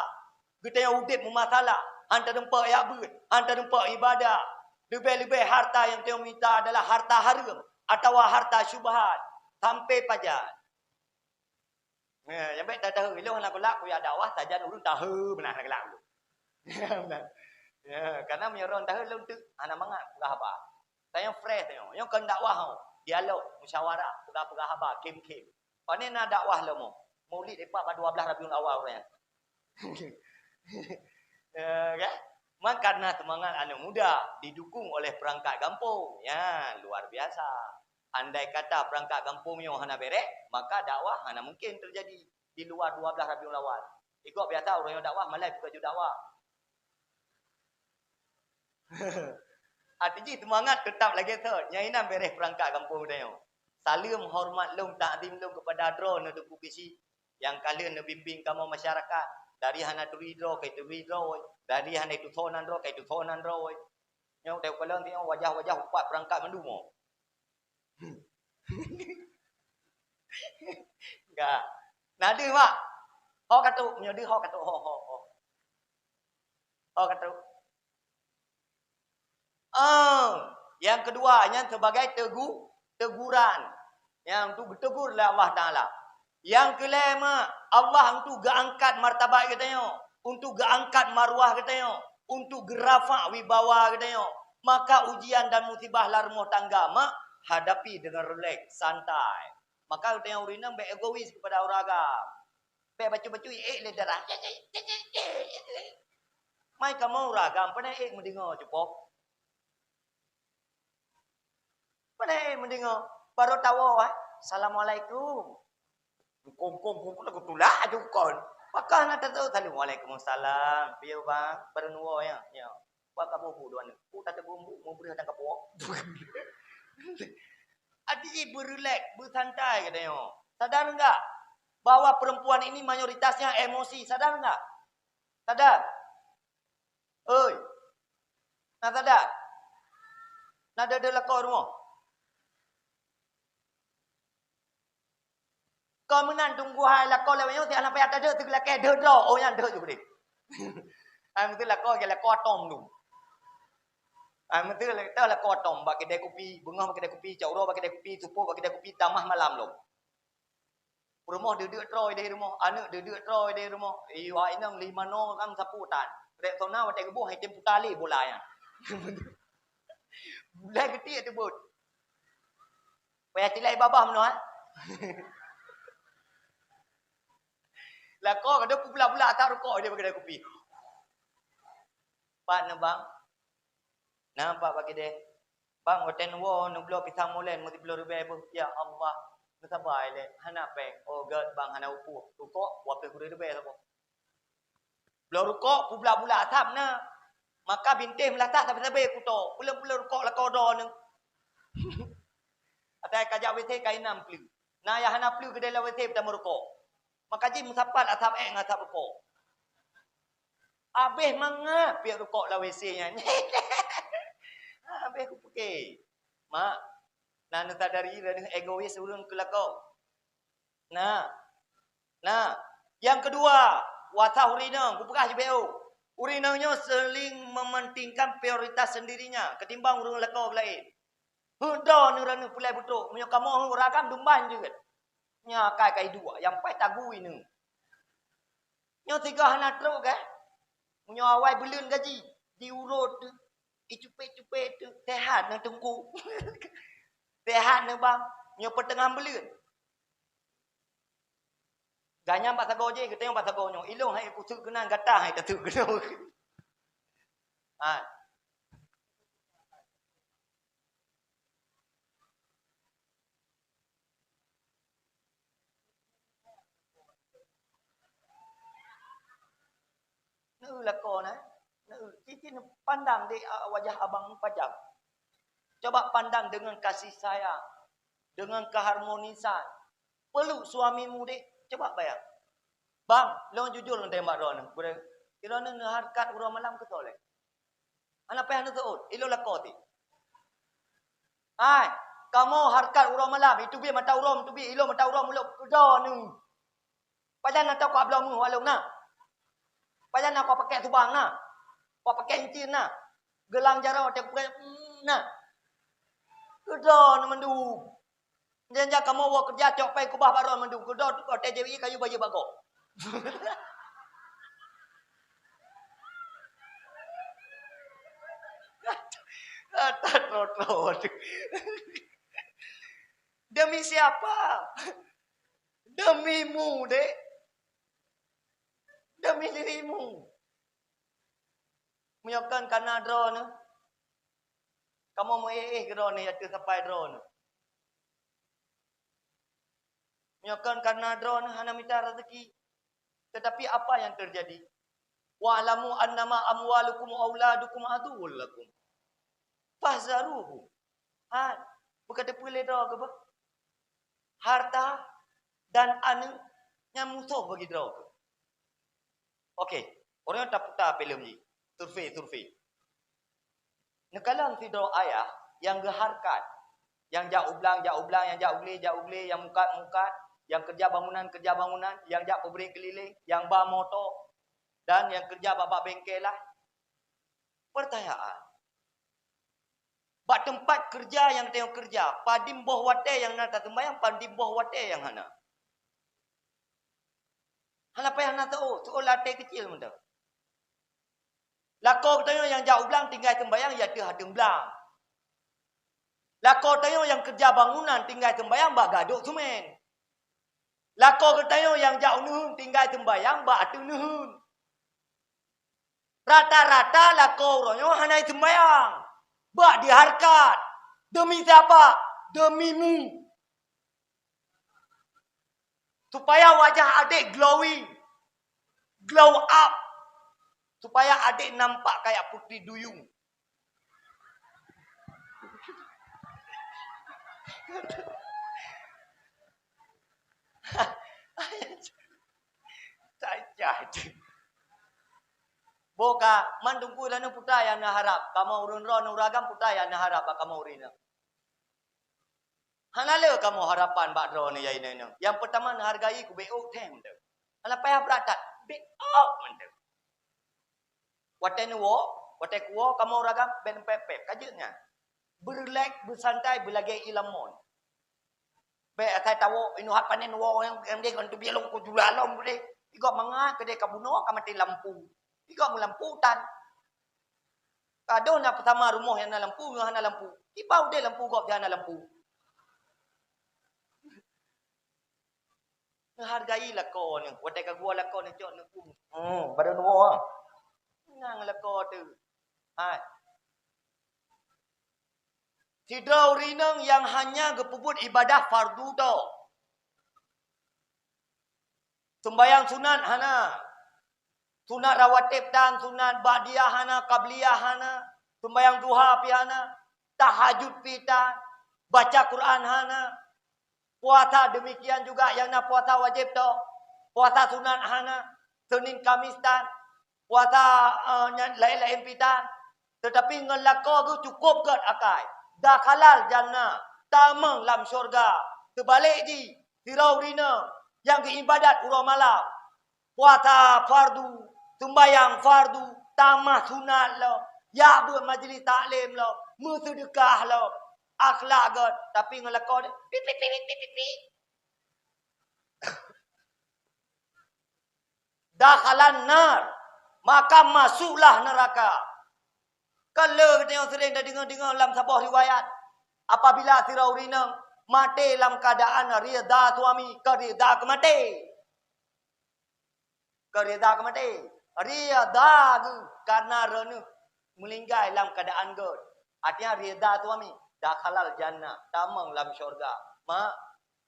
Kita yang udip memasalah. Anda dempak ya ber. Anda dempak ibadah. Lebih-lebih harta yang dia minta adalah harta haram. Atau harta syubhat. Sampai pajak. Yang baik tak tahu. Ilu nak kelak kuya dakwah. Tajan urun tahu. Benar nak kelak dulu. Karena menyorong tahu. Lu tu. Anak mangat. Pegah apa. Saya fresh tengok. Yang kan dakwah. Dialog. Musyawarah. Pegah-pegah apa. Kim-kim. Pani nak dakwah lah mo. Maulid depa pada 12 Rabiul Awal orang. Kan? Maka karena semangat anak muda didukung oleh perangkat kampung. Ya, luar biasa. Andai kata perangkat kampung yang hana berek, maka dakwah hana mungkin terjadi di luar 12 Rabiul Awal. Ikut biasa orang yang dakwah malah bukan juga dakwah. Artinya semangat tetap lagi tu. Yang ini berek perangkat kampung dia. Salam hormat lum takzim lum kepada drone untuk kubisi yang kalian bimbing kamu masyarakat. Dari hana turidro ke turidro, dari hana itu thonan ro ke itu thonan ro. Yang teu kalau tengok wajah-wajah empat perangkat mendumo. Enggak. Nadi mak. Ho katu, nyodi ho katu ho. Ho katu. Yang keduanya sebagai teguran. Yang tu bertegur oleh Allah Taala. Yang kelima, Allah untuk angkat martabat katanya, untuk angkat maruah katanya, untuk gerafa wibawa katanya. Maka ujian dan musibah lah rumah tangga mak hadapi dengan relax, santai. Maka katanya urina be egois kepada orang agam. Be bacu-bacu le darah. Mai kamu ragam pernah mendengar cukup. Pernah mendengar baru tahu Assalamualaikum. Kong lagu tulah ajukon. Pakah nak tahu Waalaikumsalam. Biar bang, bernuwa ya. Ya. Pak kamu buduan. Ku tak bumbu mau beri hadang kapok. Adi berrelax, bersantai katanya. Sadar enggak bahwa perempuan ini mayoritasnya emosi? Sadar enggak? Sadar? Oi. Nak sadar? Nak ada lekor rumah? Kau menan tunggu hai lah kau lewat tiap sampai ada tu lah ke dah oh yang dah juga deh. Mesti lah kau tom tu. Mesti lah kau tom bagi kedai kopi, bunga bagi kedai kopi, cauro bagi kedai kopi, supu bagi kedai kopi tamah malam lo. Rumah duduk troy di rumah, anak duduk troy di rumah. Wah ini 5 no kan saputan. Rek sona watai kebuh hai tempu tali bola ya. Bola gede tu bud. Payah tilai babah meno Lah kau ada pula tak rokok dia bagi dia kopi. Pak na bang. Nampak bagi dia. Bang hotel wo no blok pisang molen mesti blok rubai bu. Ya Allah. Bersabar le. Hana peng. Oh god bang hana upu. Rokok wape kudu rubai sapa. Blok rokok pula asap na. Maka bintih melatah sampai sampai kuto. Pula rokok la kau doนึง. Atai kajak WC kainam plu. Na ya hana plu kedai la WC pertama rokok. Maka ji musapat asap ngasap rokok. Habis mangap biar rokok lah WC-nya. Habis aku pakai. Mak, nak sadari dan egois urun kelakau. Nah. Yang kedua, wasa urina, aku pekah JPO. Urinanya seling mementingkan prioritas sendirinya ketimbang urun lekau lain. Hudah nurani pulai butuk. Punya kamu ragam dumban juga. Nya kai dua yang pai tagu ini. Nya tiga hana teruk kan? Punya awai belun gaji diurut tu. Icupe-cupe tu sehat nak tunggu. Sehat nak bang. Nya pertengahan belun. Ganya pak sago je kita yang pak sago nyo. Ilong hai kusuk kenan gatah hai tatuk kena. Lakon Cici pandang di wajah abang pajak. Coba pandang dengan kasih sayang, dengan keharmonisan. Peluk suamimu dek, coba bayang. Bang, lo jujur lo tembak ron. Kira ni harkat urang malam ke toleh. Anak payah tu ilo lakoti. Ai, kamu harkat urang malam itu bi mata urang tu bi ilo mata urang muluk kedo ni. Pajan nak tahu kau belum walung na. Pajan nak kau pakai tubang na. Kau pakai encin na. Gelang jara tak pakai na. Kedo na mandu. Jangan kamu awak kerja cok pai kubah baru mandu. Kedo tu kau TJWI kayu baju bago. Trot. Demi siapa? Demimu, dek. Demi dirimu. Menyokan karena drone. Kamu mau drone ya tu sampai drone. Menyokan karena drone hanya minta rezeki. Tetapi apa yang terjadi? Wa'lamu annama amwalukum wa auladukum aduwwul lakum. Fahzaruhu. Berkata boleh draw ke apa? Harta dan anak yang musuh bagi draw ke. Okey, orang yang tak putar film ni. Survei. Nekalang si draw ayah yang geharkat, yang jak ublang, yang jak ugli, yang mukat, yang kerja bangunan, yang jak pemberi keliling, yang bar motor dan yang kerja babak bengkel lah. Pertanyaan. Bak tempat kerja yang tengok kerja, padim boh wate yang nak sembahyang, padim boh wate yang hana. Hana payah nak tahu, tu latte kecil menda. Lako tanya yang jauh belang tinggal sembahyang, ya dia hadeng belang. Lako tanya yang kerja bangunan tinggal sembahyang, bak gaduk semen. Lako tanya yang jauh nuhun tinggal sembahyang, bak atu nuhun. Rata-rata lako orangnya hana sembahyang. Bak diharkat. Demi siapa? Demimu. Supaya wajah adik glowing. Glow up. Supaya adik nampak kayak Putri Duyung. Tak jadi. Boka mandungku dan putra yang nak harap. Kamu urun ron uragam putra yang nak harap kamu urina. Hanale kamu harapan bak ron ni ya ini. Yang pertama nak hargai ku beok tem tu. Hana payah beratat. Beok mende. Waten kuo kamu uragam ben pepep kajutnya. Berlek bersantai berlagi ilamon. Be saya tahu inu hak panen wo yang dia kan tu bialong ku julalom de. Igo manga kede kabuno kamati lampu. Ikaw mo lamputan. Kado na pertama rumah yang na lampu, yang na lampu. Ibaw de lampu kok dia na lampu. Menghargai lako ni. Watai ka gua lako ni cok ni kum. Baru nuwa. Nang lako tu. Hai. Tidak urinang yang hanya gepuput ibadah fardu tu. Sembayang sunat hana. Sunat rawatib dan sunat ba'diyah hana, qabliyah hana, sembahyang duha pi hana, tahajud pi tan, baca Quran hana, puasa demikian juga yang nak puasa wajib tu, puasa sunat hana, Senin Kamis tan, puasa lain-lain pi tan. Tetapi ngelako tu cukup kat akai. Dah halal jannah, tamang lam syurga. Terbalik di sirau rina yang keibadat urang malam. Puasa fardu, sembahyang fardu, tamah sunat lo, ya buat majlis taklim lo, bersedekah lo, akhlak god, tapi ngelakon pi. Dakhalan nar, maka masuklah neraka. Kalau kita yang sering dah dengar dalam sebuah riwayat, apabila sirau rina mati dalam keadaan rida suami, kerida kemati. Kerida kemati. Rida karena renu melinggai dalam keadaan god. Artinya rida suami dah halal jannah, tamang dalam syurga. Mak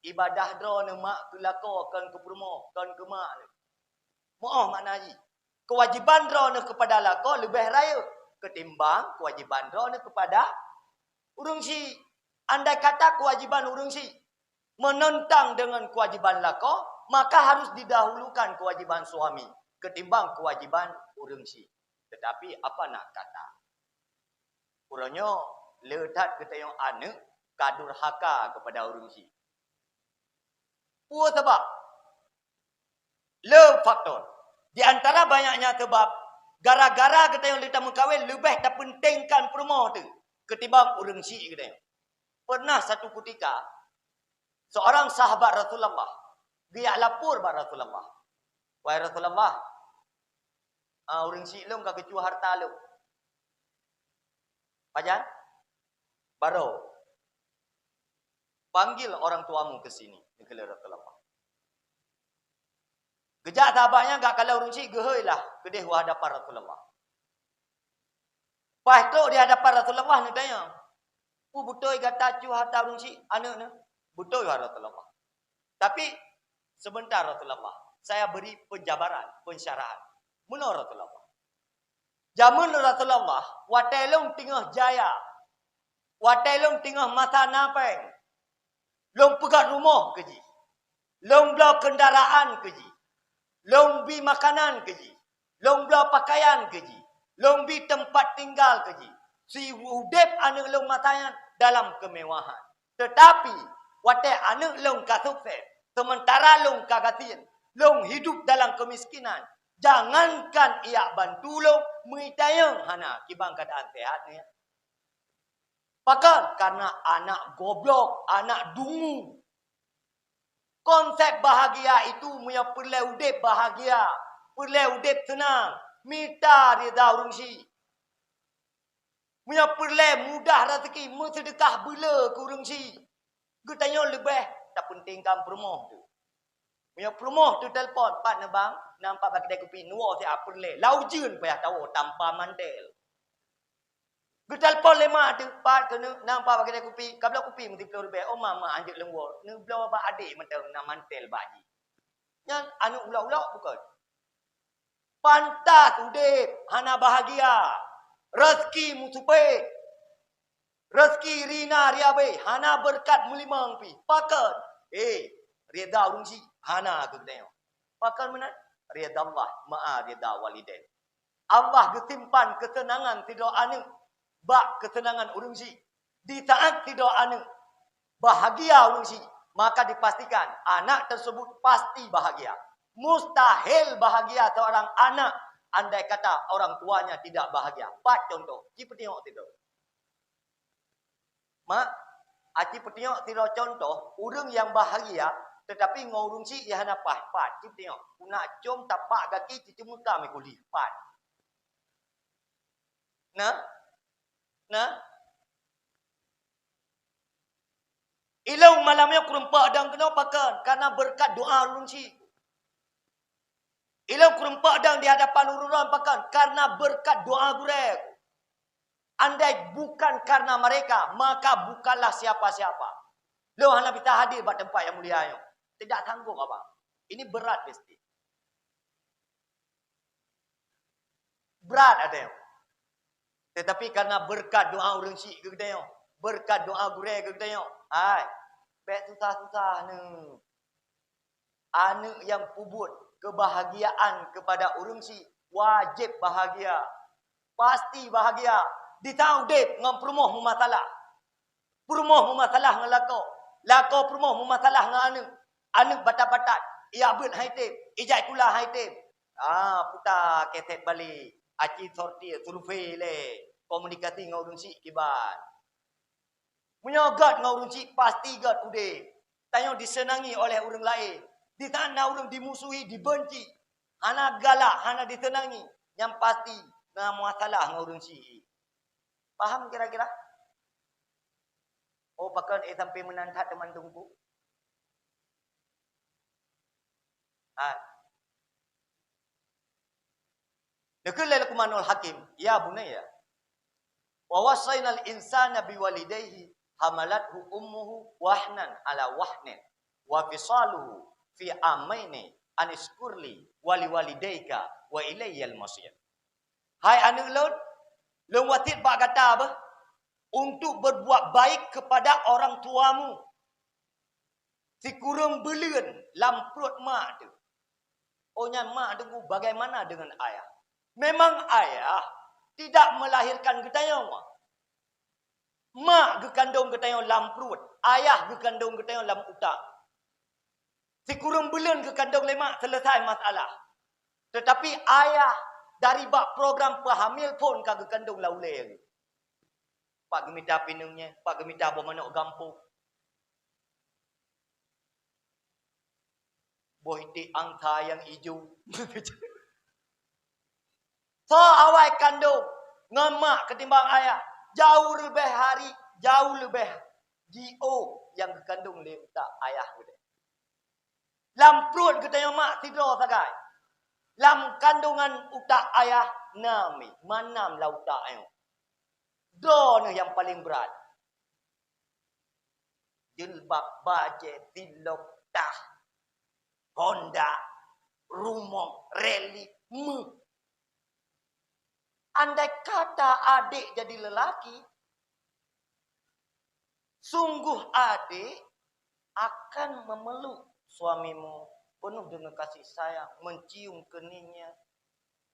ibadah drone mak kelako kan ke rumah, kan ke mak. Moh makna haji. Kewajiban drone kepada lako lebih raya ketimbang kewajiban drone kepada urang si. Andai kata kewajiban urang si menentang dengan kewajiban lako, maka harus didahulukan kewajiban suami ketimbang kewajiban urang si. Tetapi apa nak kata? Urangnya letak kita yang anak kadurhaka kepada urang si. Puas sebab Dua faktor. Di antara banyaknya sebab, gara-gara kita yang letak mengkawin, lebih tak pentingkan permoh tu ketimbang orang Syiah kita. Pernah satu ketika, seorang sahabat Rasulullah, dia lapor kepada Rasulullah. Wahai Rasulullah, orang Syiah lu kagak kecuali harta lu. Pajan? Baru. Panggil orang tuamu ke sini. Negara Rasulullah. Kejak sahabatnya enggak kalau orang Syiah gehoi lah. Kedih hadapan Rasulullah. Pas tu di hadapan Rasulullah ni tanya. Betul kata cu harta orang Syiah anak ni. Betul Rasulullah. Tapi sebentar Rasulullah. Saya beri penjabaran, pensyarahan. Menurut Rasulullah. Zaman Rasulullah, watelong tengah jaya. Watelong tengah masa napeng. Long pegat rumah keji. Long belah kendaraan keji. Long bi makanan keji. Long belah pakaian keji. Long bi tempat tinggal keji. Si udep anak long matayan dalam kemewahan. Tetapi watai anak long kasukses. Sementara long kagatin. Long hidup dalam kemiskinan. Jangankan ia bantu long muitayang hana kibang keadaan sehat ni. Pakan karena anak goblok, anak dungu. Konsep bahagia itu punya perlu udip bahagia, perlu udip senang. Minta rida urang Syiah. Punya perlu mudah rezeki, sedekah bela ke urang Syiah. Gutanya lebih tak pentingkan permoh tu. Punya permoh tu telefon, Pak Nebang, nampak bagi dia kopi nuah saya perlu. Laujun payah tahu tanpa mantel. Getalpon lema tu, Pak kena nampak bagi dia kopi. Kabla kopi mesti perlu lebih. Oh mama anjuk lengur. Ni belau apa adik mentang nak mantel baji. Yang anu ulau-ulau bukan. Pantas udip, hana bahagia. Rezeki musupe. Rezeki rina riabe, hana berkat mulimang pi. Pakan. Rida urung Syiah, hana aku tengok. Pakan mana? Rida Allah, ma'a rida walidain. Allah getimpan ketenangan tidak anu. Bak ketenangan urang Syiah. Di saat tidak anu bahagia urang Syiah, maka dipastikan anak tersebut pasti bahagia. Mustahil bahagia seorang anak andai kata orang tuanya tidak bahagia. Empat contoh. Ci tengok tidak. Mak, aci tengok tidak contoh urang yang bahagia tetapi ngurung Syiah hana pas. Ci tengok. Nak com tapak kaki ci cuma kami kuli. Empat. Nah, ilau malamnya kurang padang kenapa kan? Karena berkat doa urang Syiah. Ilau kurang padang di hadapan ururan pakan karena berkat doa gurek. Andai bukan karena mereka, maka bukanlah siapa-siapa. Lo hanya bisa hadir pada tempat yang mulia yang tidak sanggup apa. Ini berat mesti. Berat ada yang. Tetapi karena berkat doa urang Syiah ke kita berkat doa gurek ke kita ai baik susah-susah ni. Anak yang pubut kebahagiaan kepada urang Syiah wajib bahagia. Pasti bahagia. Ditau dep ngam permoh masalah. Permoh masalah ngam lako. Lako permoh masalah ngam anak. Anak batat-batat. Ia bet haitim. Ijai kula haitim. Putar keset balik. Aci sorti survei le. Komunikasi dengan urang Syiah kibat. Menyogat dengan urang Syiah pasti gat udah. Tanya disenangi oleh orang lain. Di sana orang dimusuhi, dibenci. Hana galak, hana disenangi. Yang pasti dengan masalah dengan urang Syiah. Faham kira-kira? Oh pakan sampai menantat teman tunggu. Nakul Luqmanul Hakim, ya bunayya. Wa wasainal insana biwalidayhi hamalathu ummuhu wahnan ala wahnin wa fisaluhu fi amaini aniskurli wali walidayka wa ilayyal masir. Hai anak lon wasit bak kata apa? Untuk berbuat baik kepada orang tuamu. Si kurang belian lamprut mak tu. Ohnya mak tu bagaimana dengan ayah? Memang ayah tidak melahirkan kita yang mak gekandung kita yang lamprut, ayah gekandung kita yang lam utak. Si kurang bulan gekandung lemak selesai masalah. Tetapi ayah dari bak program pehamil pun kagak kandung laulai. Pak gemita pinungnya, pak gemita bermanuk gampung. Bohiti angka yang hijau. So awal kandung ngemak ketimbang ayah. Jauh lebih hari, jauh lebih GO yang kandung letak ayah kita. Lam perut kita yang mak tidur sagai. Lam kandungan utak ayah nami. Manam lah utak ayah. Do ni yang paling berat. Jilbab, bajet, tilok, tah. Honda, rumong, reli, Andai kata adik jadi lelaki, sungguh adik akan memeluk suamimu penuh dengan kasih sayang, mencium keningnya,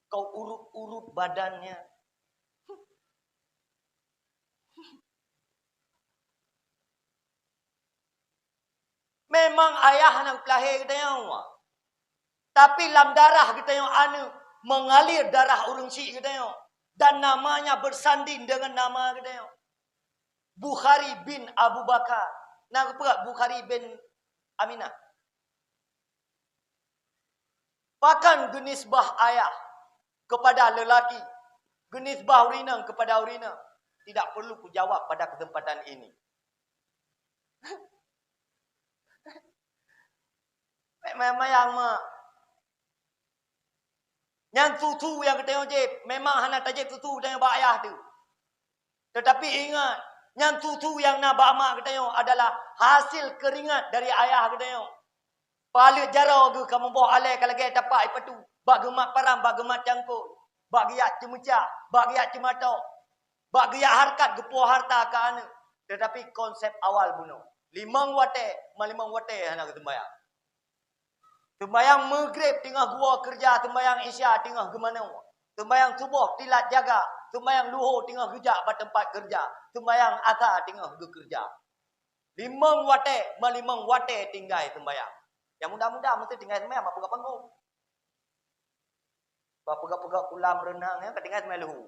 kau urut-urut badannya. Memang ayah nak lahir kita yang tapi dalam darah kita yang anu mengalir darah urang si kita yang dan namanya bersanding dengan nama kita yang Bukhari bin Abu Bakar. Nak apa Bukhari bin Aminah. Bahkan genisbah ayah kepada lelaki, genisbah urina kepada urina. Tidak perlu ku jawab pada kesempatan ini. Memang yang yang tutu yang kita ojek memang hana tajik tutu dengan bak ayah tu. Tetapi ingat, yang tutu yang nak bak mak kita adalah hasil keringat dari ayah kita. Palit jarau ke kamu bawa alai kalau kita tapak ipatu. Bak gemak param, bak gemak cangkul. Bak giat cemecah, bak giat cematok. Bak giat harkat gepuh harta ke anak. Tetapi konsep awal bunuh. 5 wate, 5 wate hana kita bayar. Sembayang maghrib tengah gua kerja, sembayang isya tengah ke mana? Sembayang subuh tilat jaga, sembayang luhur tengah kerja pada tempat kerja, sembayang asar tengah kerja. 5 wate, 5 wate tinggal sembayang. Yang muda-muda mesti tinggal sembayang apa pegak panggung. Pegak-pegak kolam renang yang tinggal sembayang luhur.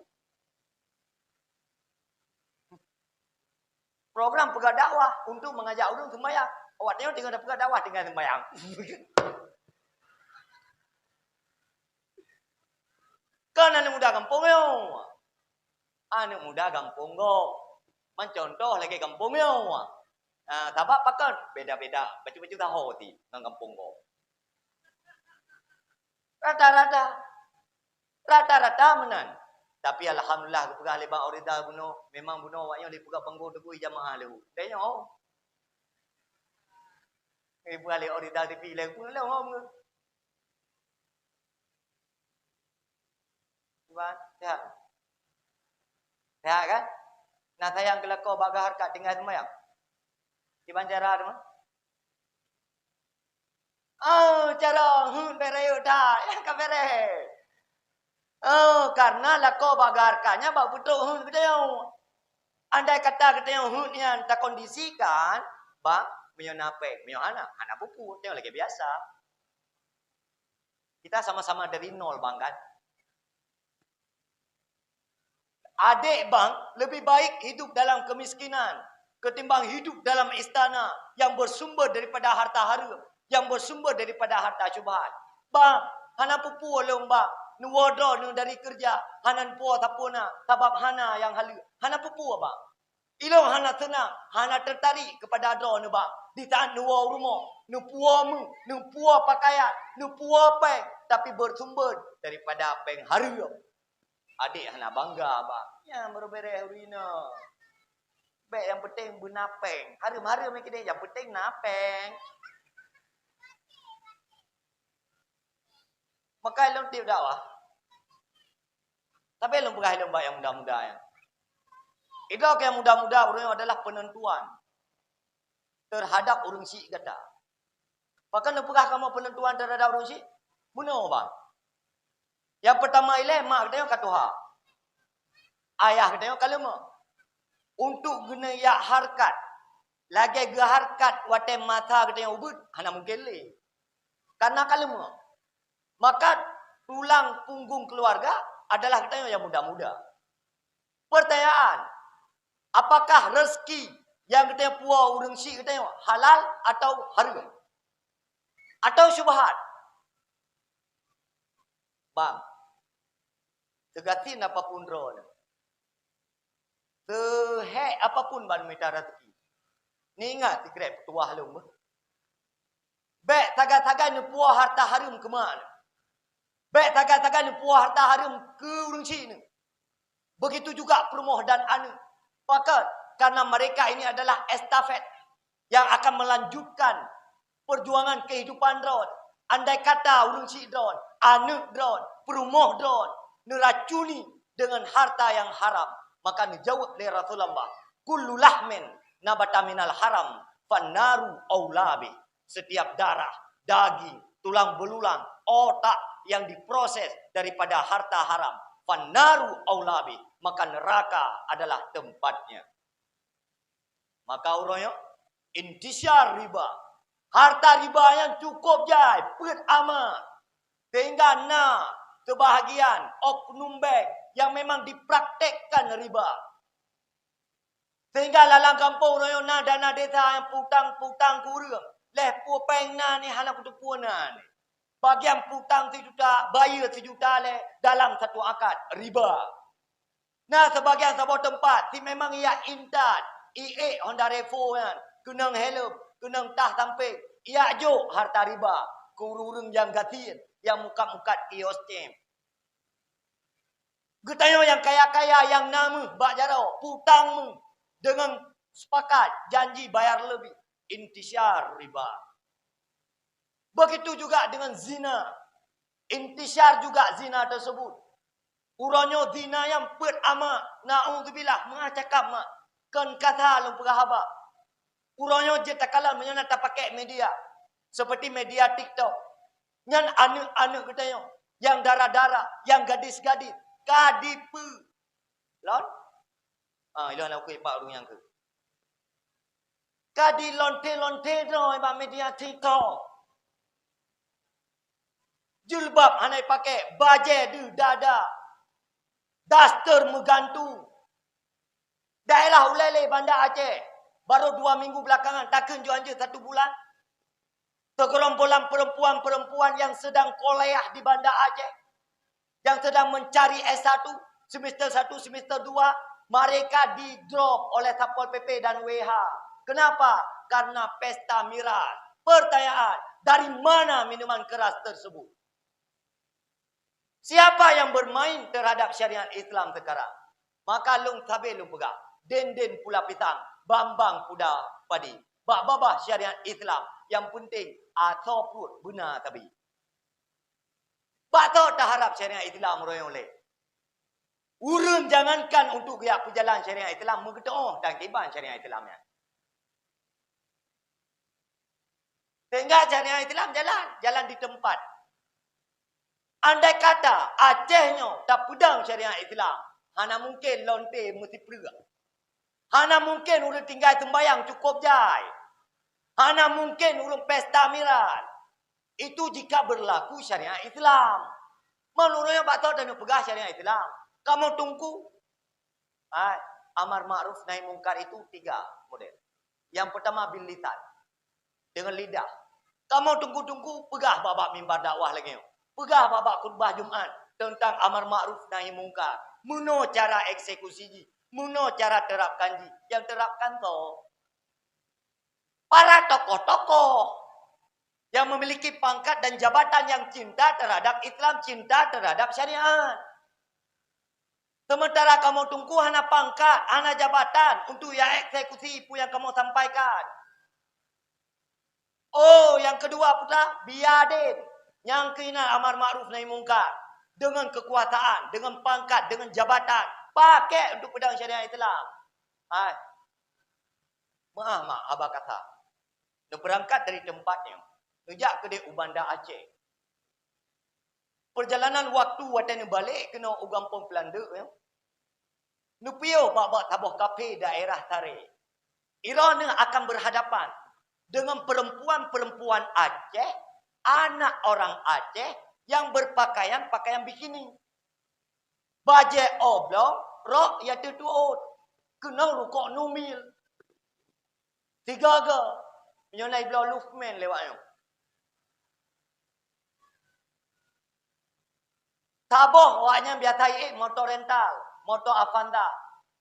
Program pegak dakwah untuk mengajak orang sembayang. Awak tengok tinggal ada pegak dakwah tinggal sembayang. Kan anak muda kampung yo. Anak muda kampung go. Mencontoh lagi kampung yo. Tabak pakan beda-beda. Baju-baju tahu ti nang kampung go. Rata-rata menan. Tapi alhamdulillah pegah lebak orida buno. Memang buno awaknya le pegah panggo tegui jamaah lu. Tengok. Pegah le orida TV le pun le ngom. Sehat. Sehat kan? Nah sayang kelakau baga harkat tinggal semayang. Di bancara tu. Oh, cara bere dah, yang ka bere. Oh, karena lakau baga harkatnya bak putuk kita yang. Andai kata kita yang yang tak kondisikan, bak menyonapek, anak pupu, tengok lagi biasa. Kita sama-sama dari nol bang kan? Adik bang, lebih baik hidup dalam kemiskinan ketimbang hidup dalam istana yang bersumber daripada harta haram, yang bersumber daripada harta syubhat. Bang, hana pupu olong bang, nu wodro nu dari kerja, hanan puo tapuna, sabab hana yang halu. Hana pupu bang. Ilong hana senang, hana tertarik kepada dro nu bang. Di taan nu rumah, nu puamu, nu puo pakaian, nu puo peng, tapi bersumber daripada peng haram. Adik hana bangga abang. Ya berbere urina. Baik yang penting benapeng. Harum-harum ni kita yang penting napeng. Maka ilmu tiap dakwah. Tapi ilmu pegah ilmu yang muda-muda ya. Itu yang muda-muda urang adalah penentuan terhadap urang si kata. Bahkan pegah kamu penentuan terhadap urang si? Bunuh bang. Yang pertama ialah mak kita kata Tuhan. Ayah kita kalau mau untuk guna ya harkat lagi ge harkat wate mata kita ubud hana mungkin le. Karena kalau mau maka tulang punggung keluarga adalah kita yang muda-muda. Pertanyaan, apakah rezeki yang kita puas urang si kita halal atau haram? Atau syubhat? Bang, tegatin apapun drone. Tehek apapun ban mita rezeki. Ni ingat si grab tuah lum. Baik taga-taga ni puas harta haram ke mana? Baik taga-taga ni puas harta haram ke urang si ni. Begitu juga Permoh dan Anu. Maka karena mereka ini adalah estafet yang akan melanjutkan perjuangan kehidupan drone. Andai kata urang si drone, Anu drone, Permoh drone, neracuni dengan harta yang haram, maka dijawab oleh Rasulullah, kullu lahmin nabata minal haram fannaru aulabi. Setiap darah, daging, tulang belulang, otak yang diproses daripada harta haram, fannaru aulabi, maka neraka adalah tempatnya. Maka orangnya intisyar riba. Harta riba yang cukup jai, pet amat. Sehingga sebahagian oknum bank yang memang dipraktekkan riba. Sehingga lalang kampung orangnya dana desa yang putang-putang kurang. Leh pupeng ni halak untuk puana ni. Bagian putang sejuta, bayar sejuta leh dalam satu akad riba. Nah, sebagian sebuah tempat si memang ia intat, IE Honda Revo kan, kenang helm, kenang tah samping, ia jo harta riba, kururung yang gatin, yang mukat-mukat kios tem. Getanya yang kaya-kaya yang nama bak jarau, putang dengan sepakat janji bayar lebih. Intisyar riba. Begitu juga dengan zina. Intisyar juga zina tersebut. Urangnya zina yang pet amat. Na'udzubillah. Mengacakap mak. Kan kata lu perahaba. Urangnya je takalan menyana tak pakai media. Seperti media TikTok. Yang anak-anak katanya. Yang darah-darah. Yang gadis-gadis. Kadipu. Lon? Ilan aku ipak orang yang ke. Kadi lonte-lonte no iba media TikTok. Jilbab hanai pakai, baje di dada. Daster menggantung. Daerah Ulele Bandar Aceh. Baru 2 minggu belakangan, takkan jual je 1 bulan. Segerombolan perempuan-perempuan yang sedang kuliah di Bandar Aceh. Yang sedang mencari S1, semester 1, semester 2. Mereka di-drop oleh Satpol PP dan WH. Kenapa? Karena pesta miras. Pertanyaan, dari mana minuman keras tersebut? Siapa yang bermain terhadap syariat Islam sekarang? Maka lung tabe lung pegang. Den-den pula pisang. Bambang kuda padi. Bak-babah syariat Islam. Yang penting, atau pun benar tabi. Bak tak harap syariat Islam royong oleh. Urun jangankan untuk dia perjalanan syariat Islam. Mengedoh dan kiban syariat Islamnya. Sehingga syariat Islam jalan di tempat. Andai kata Acehnya tak pedang syariat Islam, hana mungkin lonte mesti perga. Hana mungkin urang tinggal sembayang cukup jai. Hana mungkin urang pesta miras. Itu jika berlaku syariat Islam. Menurutnya batal dan pegah syariat Islam. Kamu tunggu. Amar ma'ruf nahi mungkar itu 3 model. Yang pertama bil lisan. Dengan lidah. Kamu tunggu-tunggu, pegah babak mimbar dakwah lagi. Pegah babak khutbah Jumaat tentang amar ma'ruf nahi mungkar. Muno cara eksekusi, muno cara terapkan ji. Yang terapkan tu para tokoh-tokoh yang memiliki pangkat dan jabatan yang cinta terhadap Islam, cinta terhadap syariat. Sementara kamu tunggu hana pangkat, hana jabatan untuk yang eksekusi pun yang kamu sampaikan. Oh, yang kedua pula biadin. Yang kena amar ma'ruf nahi mungkar. Dengan kekuasaan, dengan pangkat, dengan jabatan. Pakai untuk pedang syariat Islam. Maaf, abah kata. Dia berangkat dari tempatnya. Sejak ke dia Bandar Aceh. Perjalanan waktu watan balik kena ugampung Pelanda. Nupio bak-bak tabuh kafe daerah Tarik. Irana akan berhadapan dengan perempuan-perempuan Aceh, anak orang Aceh yang berpakaian pakaian bikini. Baju oblong, rok ya tutup. Kena rukuk numil. Tiga ke. Menyolai belah Luftman lewatnya. Taboh awaknya biasa motor rental. Motor Avanza.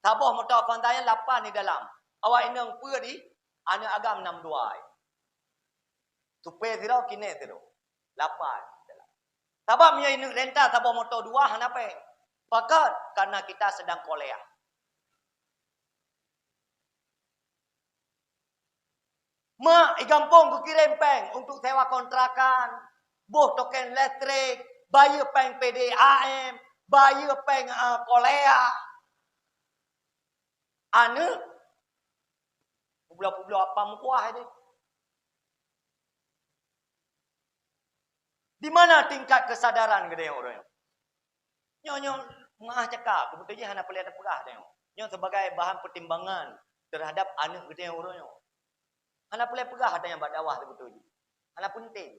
Taboh motor Avanza yang 8 di dalam. Awak ini yang di. Anak agam 62. Tupai zero, kini zero. 8 di dalam. Taboh punya ini rental. Taboh motor 2. Kenapa? Pakat karena kita sedang kuliah. Mak, igampong ku kirim peng untuk sewa kontrakan, boh token listrik, bayar peng PDAM, bayar peng kolea. Ane, publa-publa apa mukuah ini? Di mana tingkat kesadaran gede orang? Nyonya mengah cakap, sebetulnya hanya pelihara pegah tengok. Nyonya sebagai bahan pertimbangan terhadap anak gede orangnya. Anak boleh pegah ada yang berdakwah sebetulnya. Anak penting.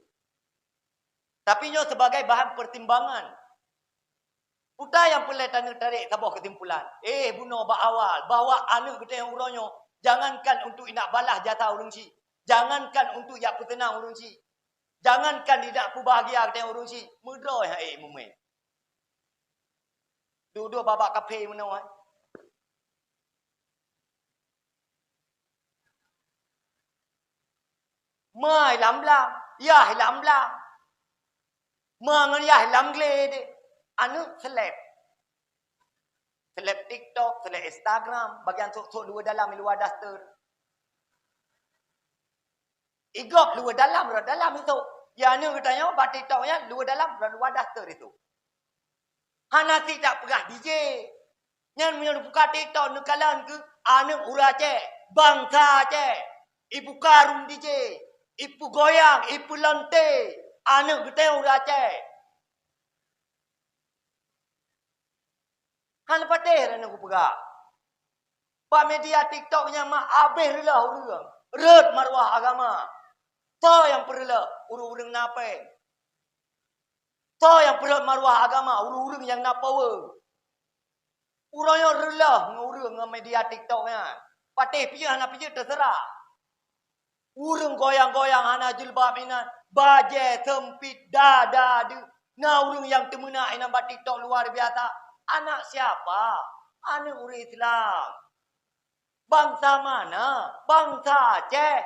Tapi nyo sebagai bahan pertimbangan. Putar yang boleh tarik sebuah kesimpulan. Bunuh awal bahawa anak kita yang uronyo jangankan untuk nak balas jatah urung si. Jangankan untuk yak petenang urung si. Jangankan tidak bahagia kita yang urung si. Mudro mumen. Dua-dua babak kafe menawai. Mai lam lam, ya lam lam. Mengen ya lam glede. Anu seleb. Seleb TikTok, seleb Instagram, bagian sok-sok luar dalam luar daster. Igop luar dalam itu. Ya anu katanya bat TikToknya luar dalam luar daster itu. Hana tidak pegah DJ. Yang punya buka TikTok nukalan ke anu urace, bangsa ce. Ibu karung DJ. Ipu goyang, ipu lante, anak kita udah cek. Han pateh anak aku pegak. Pak media TikToknya mah abeh lah urang. Red marwah agama. To yang perlu urang nape. To yang perlu marwah agama, urang yang napawe. Urangnya relah ngurang media TikToknya. Pateh piye anak piye terserah. Urung goyang-goyang hana jilbab inan. Baje, sempit, dada. Nah urung yang temenak inan bat TikTok luar biasa. Anak siapa? Anak orang Islam. Bangsa mana? Bangsa Aceh.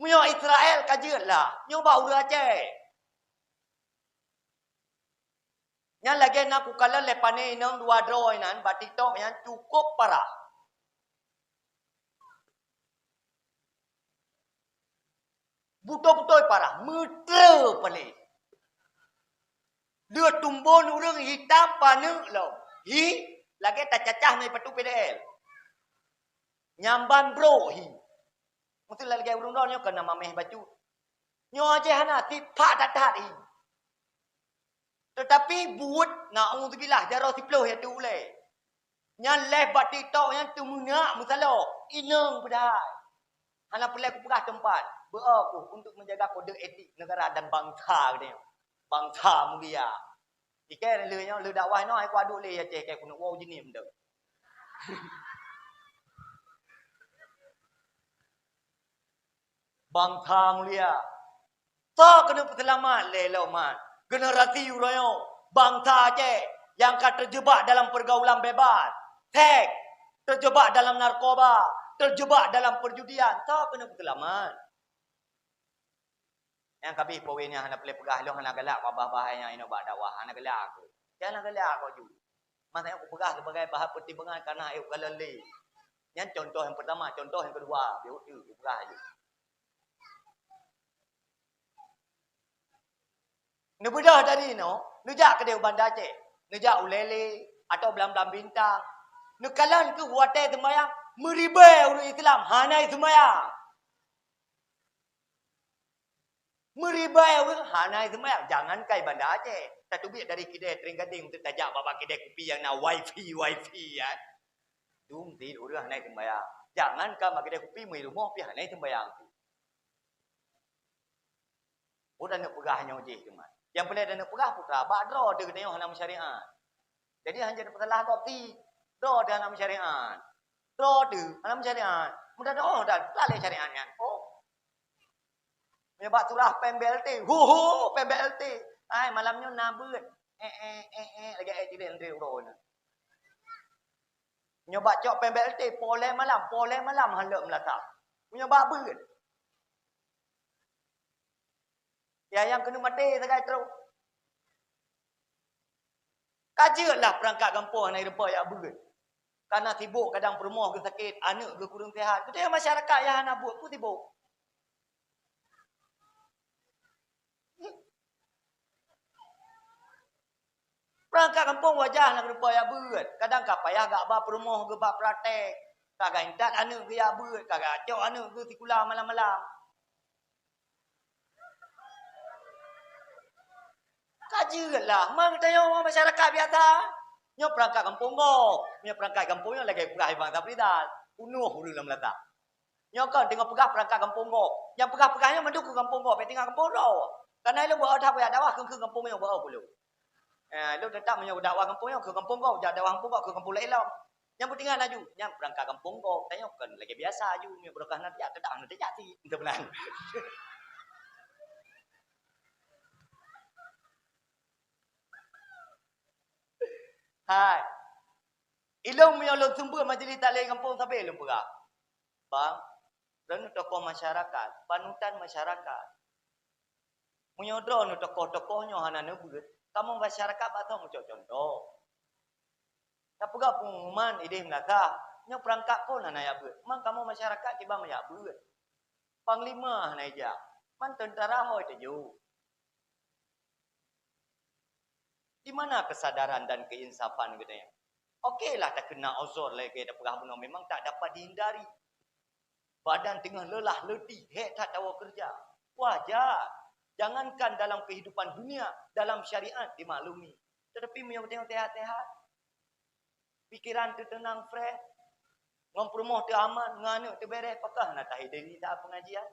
Mio Israel kajian lah. Nyoba urang Aceh. Yang lagi nak kukala lepane inang dua draw inan bat TikTok yang cukup parah. Betul-betul parah. Meter paling. Dia tumbun orang hitam panik lah. Lagi tak cacah ni patu PDL. Nyamban bro. Mesti lagi orang dah nyo kena mameh baju. Nyo aja hana tipak tatat. Tetapi buat na'udzubillah jarah siploh ya tu boleh. Yang lebat TikTok yang tu menyak masalah. Inang pedai. Hana pelai aku pegah tempat. Beraku untuk menjaga kode etik negara dan bangsa dia. Bangsa mulia. Ikan le dakwah no aku aduk le ya cek aku nak wow jenis benda. Bangsa mulia. Tak kena selamat le mat. Generasi urayo bangsa Aceh yang akan terjebak dalam pergaulan bebas. Seks, terjebak dalam narkoba, terjebak dalam perjudian. Tak kena selamat. Yang kami poinnya hana boleh pegah long hana galak bahaya ino bak dakwah hana galak aku. Jangan galak aku juga. Masa aku pegah sebagai bahan pertimbangan karena aku galale. Yang contoh yang pertama, contoh yang kedua, biar tu pegah je. Nebedah tadi no, nejak kedai bandar Aceh, nejak ulele atau belam-belam bintang. Nekalan ke huatai sembahyang, meribai orang Islam, hanai sembahyang. Meribai orang hanai sembahyang, jangan kai bandar Aceh. Tak tubik dari kedai Tering Gading untuk tajak babak kedai kopi yang nak wifi ya. Dum tid orang hanai sembahyang. Jangan kan kedai kopi mai rumah pi hanai sembahyang. Udah nak pegahnya je cuma. Yang boleh ada nak perah putra, bak draw dia tengok hanam syariat. Jadi hanya dapat lah kopi, draw dia hanam syariat. Draw dia hanam syariat. Mudah dah dah lalai syariatnya. Oh. Punya bak turah PMBLT. Hu PMBLT. Ai malamnya nabut. Lagi tidak nanti urun. Nyoba cok PMBLT, poleh malam halak melata. Punya bak beut. Ya yang kena mati sekai terus. Kajilah perangkat kampung naik depa ya beut. Karena sibuk kadang perempuan ke sakit, anak ke kurang sihat. Kita masyarakat yang nak buat pun sibuk. Perangkat kampung wajah nak depa ya beut. Kadang ka payah gak ba perempuan ke ba praktek. Kagak intat anak ke ya beut, kagak acok anak ke sekolah malam-malam. Kajilah, mang tanya orang masyarakat biasa. Nyo perangkat kampung go. Nyo perangkat kampung yang lagi pegah bang Tapridal. Unuh urang dalam letak. Nyo kan tengok pegah perangkat kampung go. Yang pegah-pegahnya mendukung kampung go, pe tinggal kampung ro. Karena lu buat dah buat dakwah ke kampung yang buat pulu. Lu tetap menyo dakwah kampung yang ke kampung go, jadi dakwah kampung go ke kampung lain. Yang penting aju, yang perangkat kampung go, tengok kan lagi biasa aju, nyo berkah nanti ada dak nanti jadi. Itu benar. Hai. Ilong menyolong sumber majlis taklim kampung sampai ilong perah. Bang, dan tokoh masyarakat, panutan masyarakat. Menyodro nu tokoh-tokohnya hana nebut. Kamu masyarakat batang macam contoh. Tak pegah pengumuman ide melaka. Nya perangkat pun hana ya beut. Mang kamu masyarakat tiba ya beut. Panglima hana ija. Man tentara hoi teju. Di mana kesadaran dan keinsafan katanya? Okeylah tak kena uzur lagi dah pegah bunuh memang tak dapat dihindari. Badan tengah lelah letih, tak tahu kerja. Wajar. Jangankan dalam kehidupan dunia, dalam syariat dimaklumi. Tetapi yang tengok tehat-tehat. Pikiran tu tenang, fresh. Ngompromoh tu aman, nganu tu beres. Apakah nak tahi diri tak pengajian?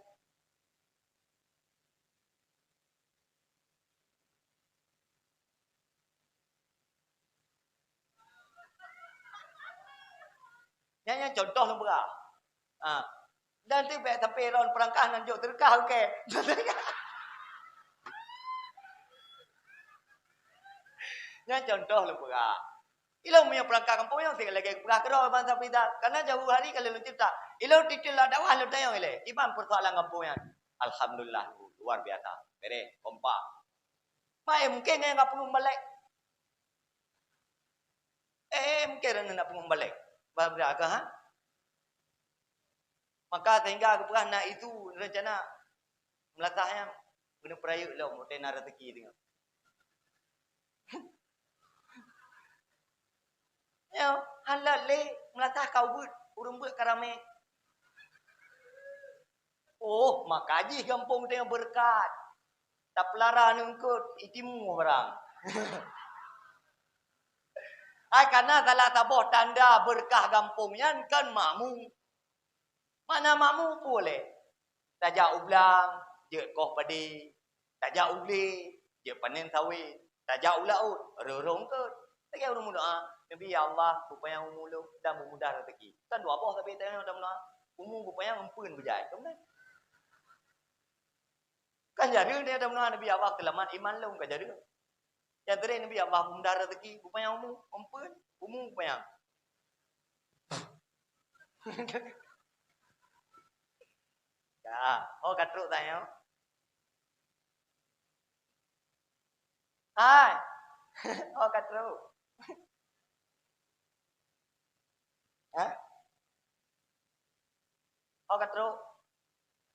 Yang contoh lah berah. Dan tu baik sampai ron perangkah nanjuk terkah okey. Yang contoh lah berah. Ilau punya perangkat kampung yang sekali lagi perah kerau bangsa kita. Karena jauh hari kalau lu cipta. Ilau titil lah dakwah lu tayang ile. Iman persoalan kampung yang. Alhamdulillah luar biasa. Bere kompak. Mai mungkin yang enggak perlu balik. Mungkin nak perlu balik. Beragak ha? Maka sehingga aku pernah nak itu rencana melatahnya kena perayuk lah untuk tenar rezeki tengok. Ya, halal le melatah kau buat, urung buat karame. Oh, makaji kampung tengok berkat. Tak pelara nungkut itimu orang. Karena salah tabuh tanda berkah kampungnya kan makmum. Mana makmum boleh. Tajak ublang, je koh padi. Tajak uli, je panen sawit. Tajak ulaut, rorong ke. Tajak urung doa. Nabi ya Allah, rupanya umuluk dan memudah rezeki. Kan dua boh tapi tanya dah mula. Umum rupanya mempun berjaya. Kemudian. Kan jadi dia dah mula Nabi Allah kelamat iman lu kan jadi. Yang terakhir Nabi Allah memudah rezeki. Rupanya umum, mempun. Umum rupanya. Ya, katruk tanya. Hai. Katruk. Ha? Katruk.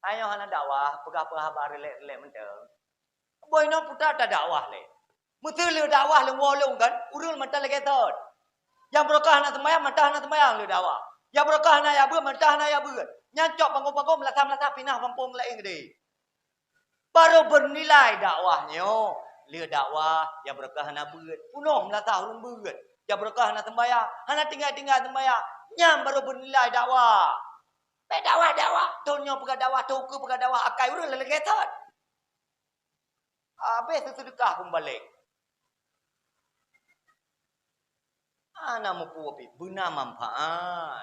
Ayo hana dakwah, pegah-pegah habari lek mentang. Boy no putar tak dakwah le. Mutul le dakwah le wolong kan, urul mentang lagi tot. Yang berkah nak sembahyang, mentah nak sembahyang le dakwah. Yang berkah nak ya beut, mentah nak ya beut. Nyancok panggung-panggung melatah-melatah pinah kampung lain gede. Baru bernilai dakwahnya. Lia dakwah yang berkah nak beut. Punuh melatah urung beut. Yang berkah nak sembahyang, hana tinggal-tinggal sembahyang. Nyam baru bernilai dakwah. Dakwah. Tonyo pegah dakwah, toku pegah dakwah, akai urung lelegetot. Habis tu sedekah pun balik. Ana mo po benar manfaat.